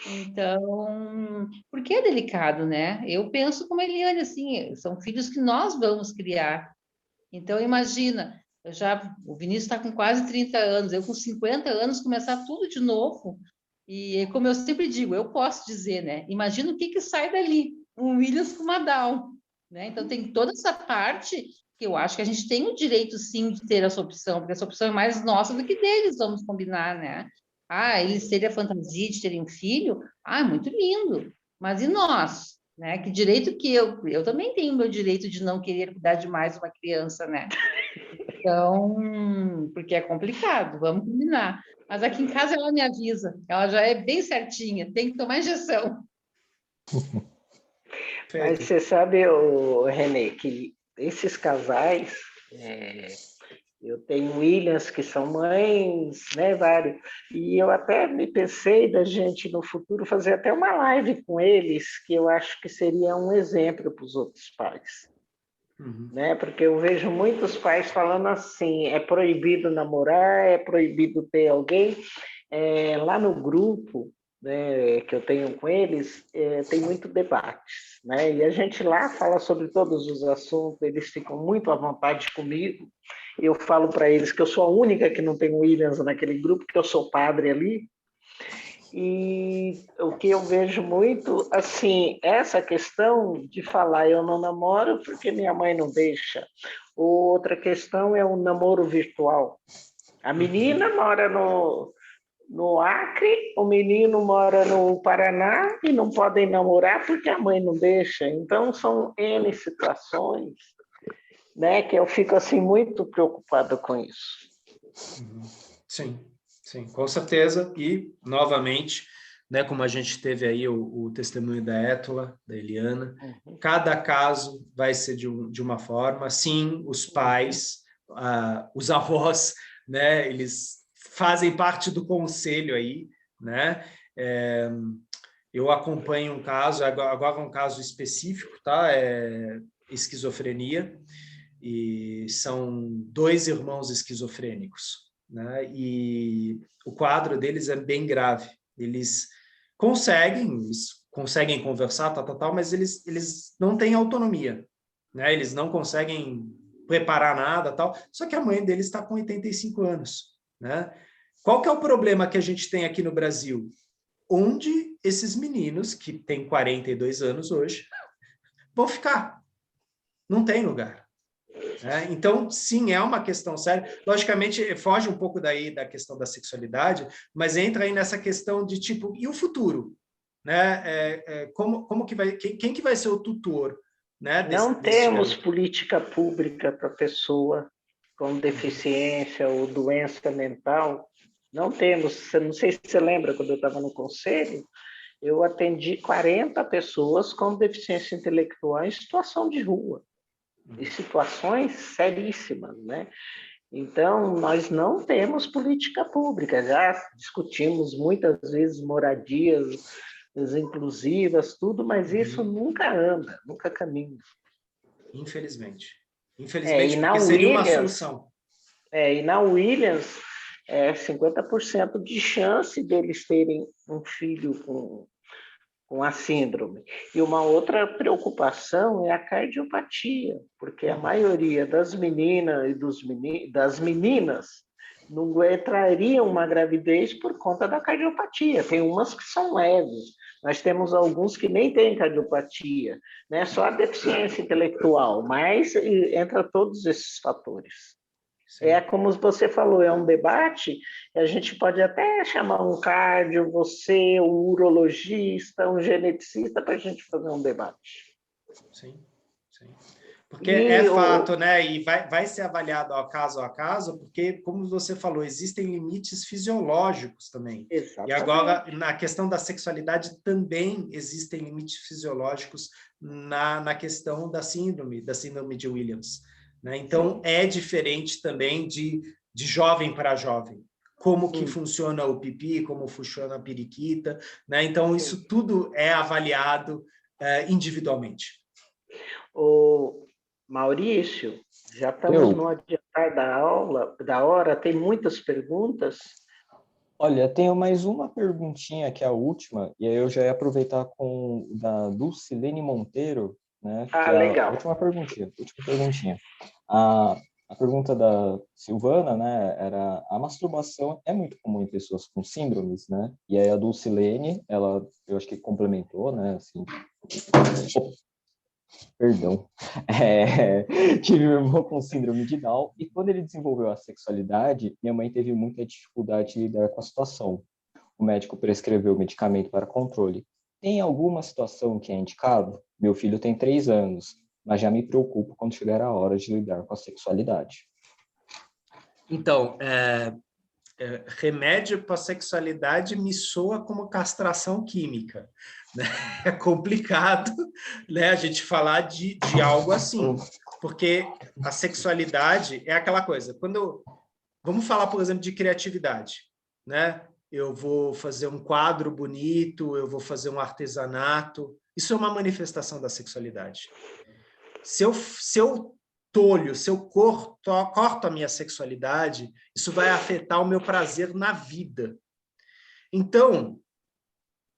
Então, porque é delicado, né? Eu penso como a Eliane, assim, são filhos que nós vamos criar. Então, imagina, o Vinícius está com quase 30 anos, eu com 50 anos, começar tudo de novo. E como eu sempre digo, eu posso dizer, né? Imagina o que sai dali, um Williams com uma Down, né? Então, tem toda essa parte que eu acho que a gente tem o direito, sim, de ter essa opção, porque essa opção é mais nossa do que deles, vamos combinar, né? Eles terem a fantasia de terem um filho, muito lindo. Mas e nós? Né? Que direito que eu também tenho o meu direito de não querer cuidar de mais uma criança, né? Então, porque é complicado, vamos combinar. Mas aqui em casa ela me avisa, ela já é bem certinha, tem que tomar injeção. Mas você sabe, Renê, que esses casais, eu tenho Williams, que são mães, né, vários, e eu até me pensei da gente no futuro fazer até uma live com eles, que eu acho que seria um exemplo para os outros pais. Né? Porque eu vejo muitos pais falando assim, é proibido namorar, é proibido ter alguém. Lá no grupo, né, que eu tenho com eles, tem muito debate, né? E a gente lá fala sobre todos os assuntos, eles ficam muito à vontade comigo. Eu falo para eles que eu sou a única que não tem Williams naquele grupo, que eu sou padre ali. E o que eu vejo muito, assim, essa questão de falar eu não namoro porque minha mãe não deixa. Outra questão é o namoro virtual. A menina mora no Acre, o menino mora no Paraná e não podem namorar porque a mãe não deixa. Então, são N situações, né, que eu fico assim muito preocupada com isso. Sim, sim, com certeza. E, novamente, né, como a gente teve aí o testemunho da Étola, da Eliana, cada caso vai ser de uma forma. Sim, os pais, os avós, né, eles fazem parte do conselho aí, né? Eu acompanho um caso, agora um caso específico, tá? Esquizofrenia, e são 2 irmãos esquizofrênicos, né? E o quadro deles é bem grave. Eles conseguem conversar, tal, mas eles não têm autonomia, né? Eles não conseguem preparar nada, tal. Só que a mãe deles está com 85 anos, né? Qual que é o problema que a gente tem aqui no Brasil? Onde esses meninos, que têm 42 anos hoje, vão ficar? Não tem lugar. Então, sim, é uma questão séria. Logicamente, foge um pouco daí da questão da sexualidade, mas entra aí nessa questão de tipo, e o futuro? Né? Como que vai, quem que vai ser o tutor? Né, Não temos garoto? política pública para pessoa com deficiência ou doença mental. Não temos. Não sei se você lembra, quando eu estava no conselho, eu atendi 40 pessoas com deficiência intelectual em situação de rua, em situações seríssimas, né? Então, nós não temos política pública. Já discutimos muitas vezes moradias inclusivas, tudo, mas isso nunca anda, nunca caminha. Infelizmente. E Infelizmente, na porque seria uma Williams, solução. e na Williams, 50% de chance deles terem um filho com a síndrome. E uma outra preocupação é a cardiopatia, porque a maioria das meninas e das meninas não trariam uma gravidez por conta da cardiopatia. Tem umas que são leves, nós temos alguns que nem têm cardiopatia, né? Só a deficiência intelectual, mas entra todos esses fatores. Sim. É como você falou, é um debate, a gente pode até chamar um cardio, você, um urologista, um geneticista, para a gente fazer um debate. Sim, sim. Porque é fato, né? E vai ser avaliado a caso, porque, como você falou, existem limites fisiológicos também. Exatamente. E agora, na questão da sexualidade, também existem limites fisiológicos na questão da síndrome de Williams. Né? Então, é diferente também de jovem para jovem. Como que funciona o pipi, como funciona a periquita. Né? Então, isso tudo é avaliado individualmente. O Maurício, já estamos no adiantar da hora, tem muitas perguntas. Olha, tenho mais uma perguntinha, que é a última, e aí eu já ia aproveitar com da Dulcilene Monteiro, né? Que é legal. A última perguntinha. A pergunta da Silvana, né, era: a masturbação é muito comum em pessoas com síndromes, né? E aí a Dulcilene, eu acho que complementou, né, assim... Perdão. Tive um irmão com síndrome de Down, e quando ele desenvolveu a sexualidade, minha mãe teve muita dificuldade de lidar com a situação. O médico prescreveu medicamento para controle. Tem alguma situação que é indicado? Meu filho tem 3 anos, mas já me preocupo quando chegar a hora de lidar com a sexualidade. Então, remédio para sexualidade me soa como castração química. Né? É complicado, né, a gente falar de algo assim, porque a sexualidade é aquela coisa. Vamos falar, por exemplo, de criatividade. Né? Eu vou fazer um quadro bonito, eu vou fazer um artesanato. Isso é uma manifestação da sexualidade. Se eu tolho, se eu corto a minha sexualidade, isso vai afetar o meu prazer na vida. Então,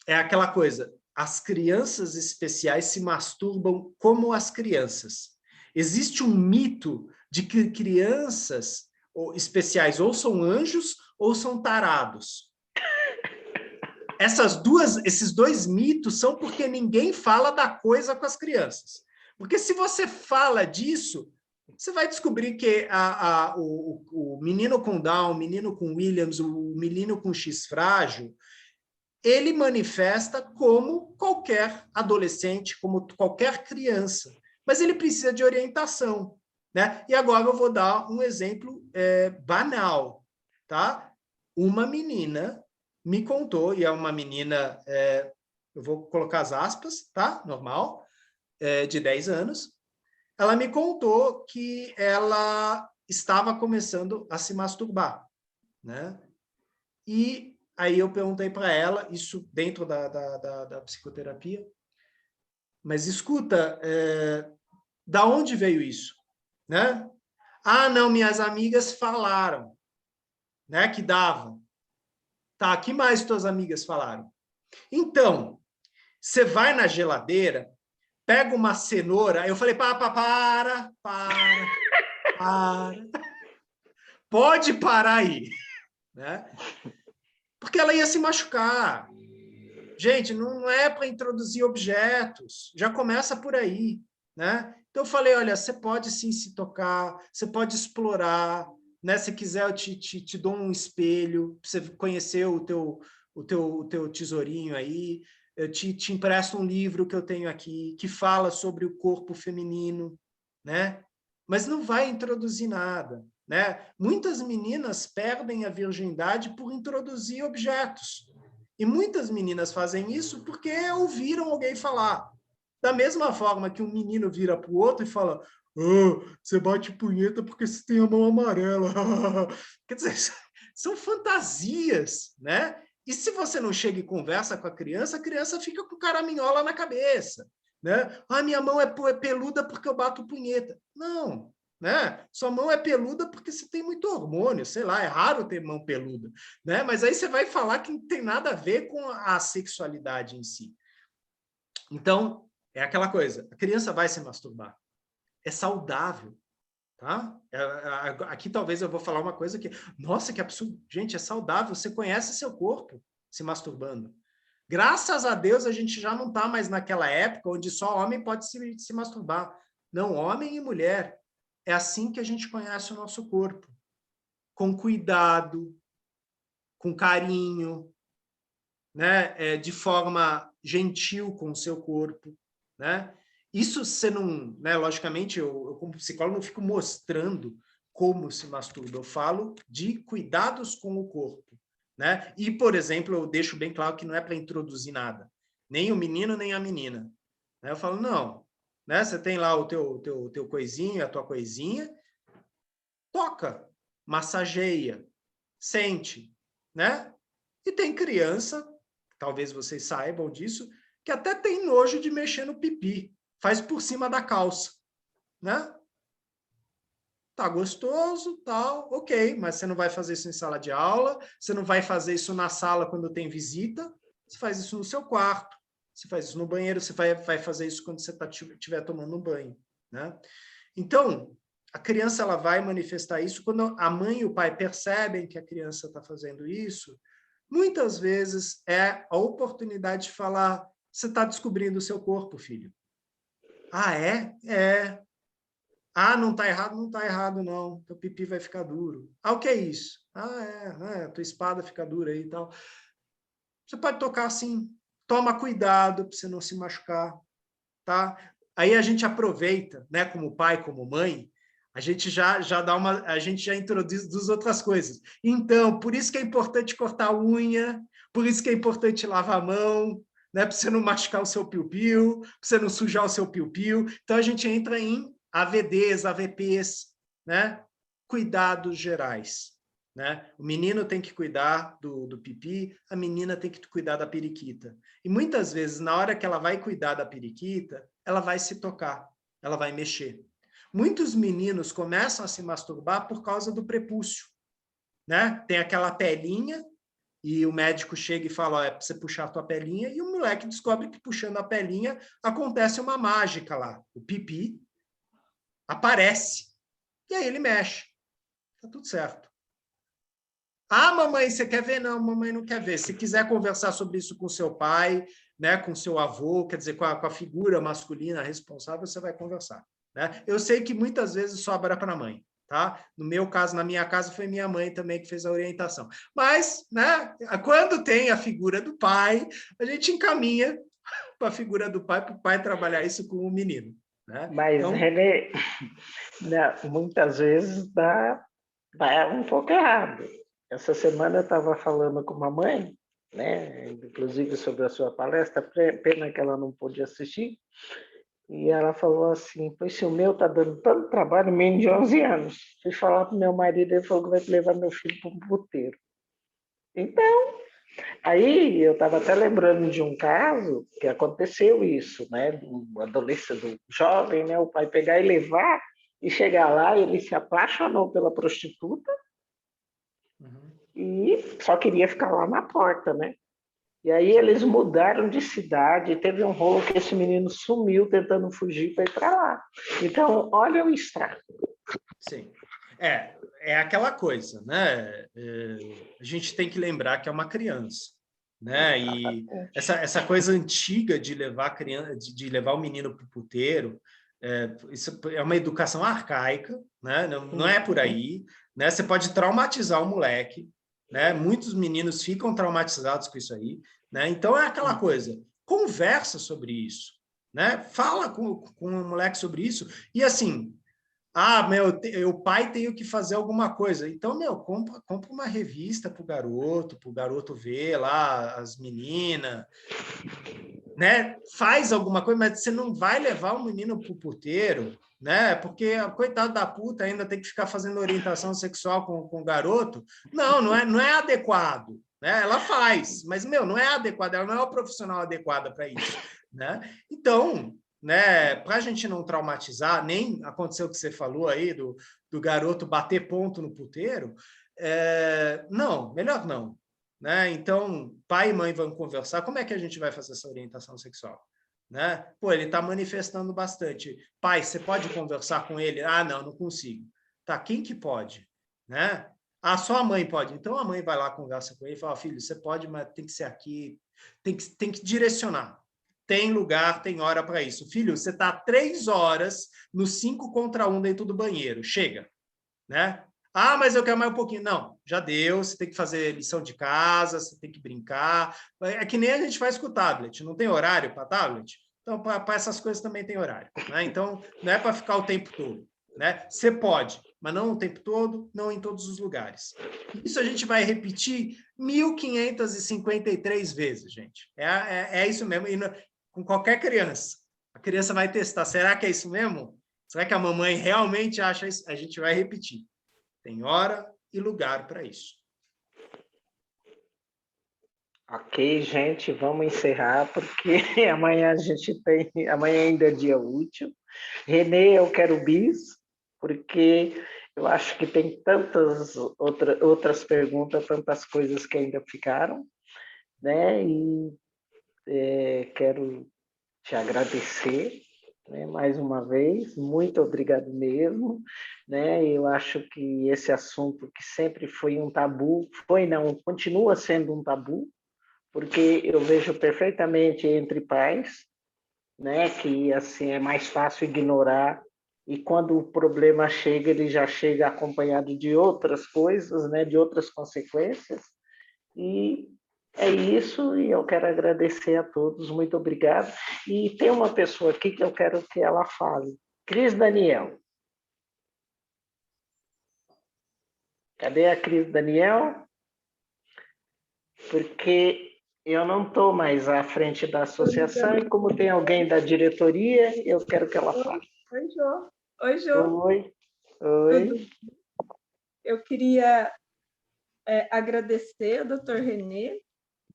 é aquela coisa, as crianças especiais se masturbam como as crianças. Existe um mito de que crianças especiais ou são anjos ou são tarados. Esses dois mitos são porque ninguém fala da coisa com as crianças. Porque se você fala disso, você vai descobrir que o menino com Down, o menino com Williams, o menino com X frágil, ele manifesta como qualquer adolescente, como qualquer criança. Mas ele precisa de orientação, né? E agora eu vou dar um exemplo banal, tá? Uma menina me contou, e é uma menina, eu vou colocar as aspas, tá? Normal, de 10 anos. Ela me contou que ela estava começando a se masturbar, né? E aí eu perguntei para ela, isso dentro da psicoterapia, mas escuta, da onde veio isso? Né? Ah, não, minhas amigas falaram, né, que davam. Tá, que mais tuas amigas falaram? Então, você vai na geladeira, pega uma cenoura, aí eu falei, para. Pode parar aí, né? Porque ela ia se machucar. Gente, não é para introduzir objetos, já começa por aí, né? Então eu falei, olha, você pode sim se tocar, você pode explorar, né? Se quiser eu te dou um espelho, para você conhecer o teu tesourinho aí, eu te empresto um livro que eu tenho aqui, que fala sobre o corpo feminino, né? Mas não vai introduzir nada, né? Muitas meninas perdem a virgindade por introduzir objetos. E muitas meninas fazem isso porque ouviram alguém falar. Da mesma forma que um menino vira para o outro e fala, você bate punheta porque você tem a mão amarela. Quer dizer, são fantasias, né? E se você não chega e conversa com a criança fica com caraminhola na cabeça, né? Ah, minha mão é peluda porque eu bato punheta. Não, né? Sua mão é peluda porque você tem muito hormônio, sei lá, é raro ter mão peluda, né? Mas aí você vai falar que não tem nada a ver com a sexualidade em si. Então, é aquela coisa, a criança vai se masturbar. É saudável, tá? Aqui talvez eu vou falar uma coisa que, nossa, que absurdo. Gente, é saudável, você conhece seu corpo se masturbando. Graças a Deus a gente já não está mais naquela época onde só homem pode se masturbar. Não, homem e mulher. É assim que a gente conhece o nosso corpo. Com cuidado, com carinho, né? De forma gentil com o seu corpo, né? Isso você não, né? Logicamente, eu como psicólogo não fico mostrando como se masturba, eu falo de cuidados com o corpo, né? E, por exemplo, eu deixo bem claro que não é para introduzir nada, nem o menino, nem a menina. Né? Eu falo, não, né? Você tem lá o teu coisinho, a tua coisinha, toca, massageia, sente, né? E tem criança, talvez vocês saibam disso, que até tem nojo de mexer no pipi, faz por cima da calça, né? Tá gostoso, tal, ok, mas você não vai fazer isso em sala de aula, você não vai fazer isso na sala quando tem visita, você faz isso no seu quarto, você faz isso no banheiro, você vai fazer isso quando você estiver tomando um banho, né? Então, a criança ela vai manifestar isso quando a mãe e o pai percebem que a criança está fazendo isso. Muitas vezes é a oportunidade de falar, você está descobrindo o seu corpo, filho. Ah, é? É. Ah, não está errado? Não está errado, não. Teu pipi vai ficar duro. Ah, o que é isso? Ah, tua espada fica dura aí e tal. Você pode tocar assim. Toma cuidado para você não se machucar, tá? Aí a gente aproveita, né, como pai, como mãe, a gente já introduz outras coisas. Então, por isso que é importante cortar a unha, por isso que é importante lavar a mão, né, para você não machucar o seu piu-piu, para você não sujar o seu piu-piu. Então, a gente entra em AVDs, AVPs, né, cuidados gerais. Né? O menino tem que cuidar do pipi, a menina tem que cuidar da periquita. E muitas vezes, na hora que ela vai cuidar da periquita, ela vai se tocar, ela vai mexer. Muitos meninos começam a se masturbar por causa do prepúcio, né? Tem aquela pelinha, e o médico chega e fala, ó, é para você puxar a tua pelinha, e o moleque descobre que puxando a pelinha acontece uma mágica lá. O pipi aparece. E aí ele mexe. Tá tudo certo. Ah, mamãe, você quer ver? Não, mamãe não quer ver. Se quiser conversar sobre isso com seu pai, né, com seu avô, quer dizer, com a figura masculina responsável, você vai conversar. Né? Eu sei que muitas vezes sobra para a mãe. Tá? No meu caso, na minha casa, foi minha mãe também que fez a orientação. Mas, né, quando tem a figura do pai, a gente encaminha para a figura do pai, para o pai trabalhar isso com o menino. Né? Mas, então, Renê, muitas vezes dá um pouco errado. Essa semana eu estava falando com uma mãe, né, inclusive sobre a sua palestra, pena que ela não pôde assistir, e ela falou assim, pois se o meu está dando tanto trabalho, menino de 11 anos. Fui falar para o meu marido, ele falou que vai levar meu filho para um puteiro. Então, aí eu estava até lembrando de um caso que aconteceu isso, né? Um adolescente, do jovem, né? O pai pegar e levar, e chegar lá, ele se apaixonou pela prostituta e só queria ficar lá na porta, né? E aí eles mudaram de cidade, teve um rolo que esse menino sumiu tentando fugir para ir para lá. Então, olha o estrago. Sim. É aquela coisa, né? A gente tem que lembrar que é uma criança, né? E essa coisa antiga de levar a criança, de levar o menino para o puteiro, isso é uma educação arcaica, né? Não é por aí, né? Você pode traumatizar o moleque, né? Muitos meninos ficam traumatizados com isso aí, né? Então é aquela coisa, conversa sobre isso, né? Fala com o moleque sobre isso e assim, o pai tem que fazer alguma coisa. Então, compra uma revista para o garoto ver lá as meninas, né? Faz alguma coisa, mas você não vai levar o menino para o puteiro, né? Porque coitado da puta ainda tem que ficar fazendo orientação sexual com o garoto. Não é adequado, né? Ela faz, mas, não é adequado, ela não é uma profissional adequada para isso, né? Então, né, para a gente não traumatizar, nem aconteceu o que você falou aí do garoto bater ponto no puteiro, não, melhor não. Né? Então, pai e mãe vão conversar, como é que a gente vai fazer essa orientação sexual? Né? Pô, ele está manifestando bastante. Pai, você pode conversar com ele? Ah, não consigo. Tá, quem que pode? Né? Ah, só a mãe pode. Então, a mãe vai lá, conversa com ele e fala, filho, você pode, mas tem que ser aqui, tem que direcionar. Tem lugar, tem hora para isso. Filho, você está 3 horas no 5 contra 1 dentro do banheiro. Chega. Né? Ah, mas eu quero mais um pouquinho. Não, já deu, você tem que fazer lição de casa, você tem que brincar. É que nem a gente faz com o tablet, não tem horário para tablet? Então, para essas coisas também tem horário. Né? Então, não é para ficar o tempo todo. Né? Você pode, mas não o tempo todo, não em todos os lugares. Isso a gente vai repetir 1.553 vezes, gente. É isso mesmo. E com qualquer criança. A criança vai testar. Será que é isso mesmo? Será que a mamãe realmente acha isso? A gente vai repetir. Tem hora e lugar para isso. Ok, gente, vamos encerrar, porque amanhã amanhã ainda é dia útil. Renê, eu quero bis, porque eu acho que tem tantas outras perguntas, tantas coisas que ainda ficaram, né? E quero te agradecer, né, mais uma vez, muito obrigado mesmo, né? Eu acho que esse assunto que sempre foi um tabu, continua sendo um tabu, porque eu vejo perfeitamente entre pais, né, que assim é mais fácil ignorar e quando o problema chega, ele já chega acompanhado de outras coisas, né, de outras consequências. E é isso, e eu quero agradecer a todos, muito obrigado. E tem uma pessoa aqui que eu quero que ela fale. Cris Daniel. Cadê a Cris Daniel? Porque eu não estou mais à frente da associação e como tem alguém da diretoria, eu quero que ela fale. Oi, Jô. Oi, Jô. Oi. Eu queria agradecer ao Dr. Renê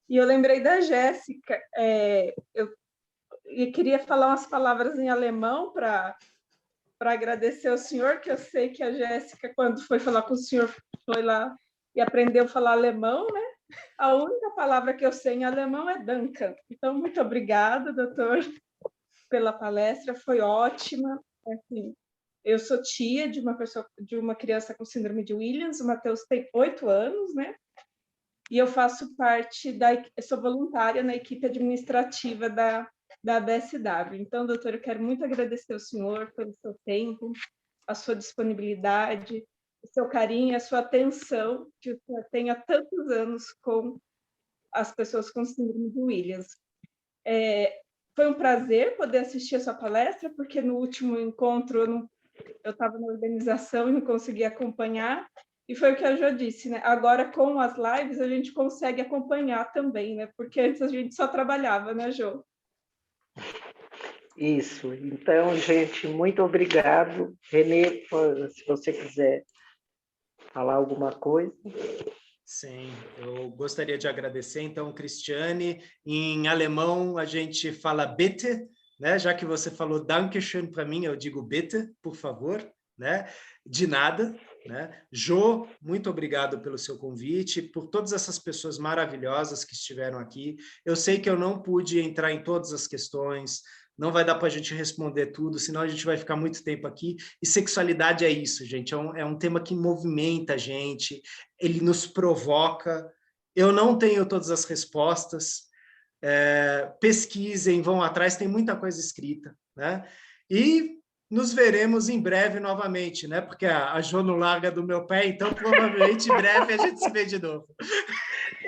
e eu lembrei da Jéssica. Eu queria falar umas palavras em alemão para agradecer ao senhor, que eu sei que a Jéssica, quando foi falar com o senhor, foi lá e aprendeu a falar alemão, né? A única palavra que eu sei em alemão é Danke. Então, muito obrigada, doutor, pela palestra, foi ótima. Assim, eu sou tia de uma criança com síndrome de Williams, o Matheus tem 8 anos, né? E eu faço parte eu sou voluntária na equipe administrativa da BSW. Então, doutor, eu quero muito agradecer ao senhor pelo seu tempo, a sua disponibilidade, o seu carinho, a sua atenção, que o senhor tem há tantos anos com as pessoas com síndrome de Williams. Foi um prazer poder assistir a sua palestra, porque no último encontro eu estava na organização e não consegui acompanhar, e foi o que a Jo disse, né? Agora, com as lives, a gente consegue acompanhar também, né? Porque antes a gente só trabalhava, né, Jo? Isso. Então, gente, muito obrigado. Renê, se você quiser falar alguma coisa. Sim, eu gostaria de agradecer, então, Cristiane. Em alemão, a gente fala bitte, né? Já que você falou Dankeschön para mim, eu digo bitte, por favor, né? De nada, né? Jo, muito obrigado pelo seu convite, por todas essas pessoas maravilhosas que estiveram aqui. Eu sei que eu não pude entrar em todas as questões, não vai dar para a gente responder tudo, senão a gente vai ficar muito tempo aqui. E sexualidade é isso, gente, é um tema que movimenta a gente, ele nos provoca. Eu não tenho todas as respostas, pesquisem, vão atrás, tem muita coisa escrita, né? E nos veremos em breve novamente, né? Porque a Jo não larga do meu pé, então provavelmente em breve a gente se vê de novo.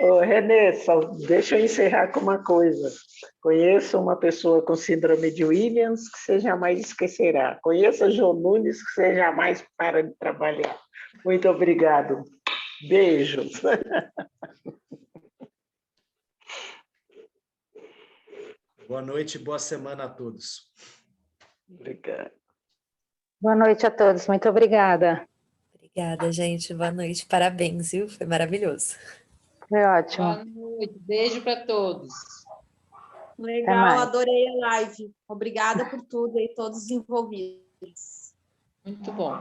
Ô, Renê, só deixa eu encerrar com uma coisa. Conheço uma pessoa com síndrome de Williams que você jamais esquecerá. Conheça a Jo Nunes que você jamais para de trabalhar. Muito obrigado. Beijos. Boa noite, boa semana a todos. Obrigado. Boa noite a todos, muito obrigada. Obrigada, gente. Boa noite. Parabéns, viu? Foi maravilhoso. Foi ótimo. Boa noite. Beijo para todos. Legal, adorei a live. Obrigada por tudo e todos os envolvidos. Muito bom.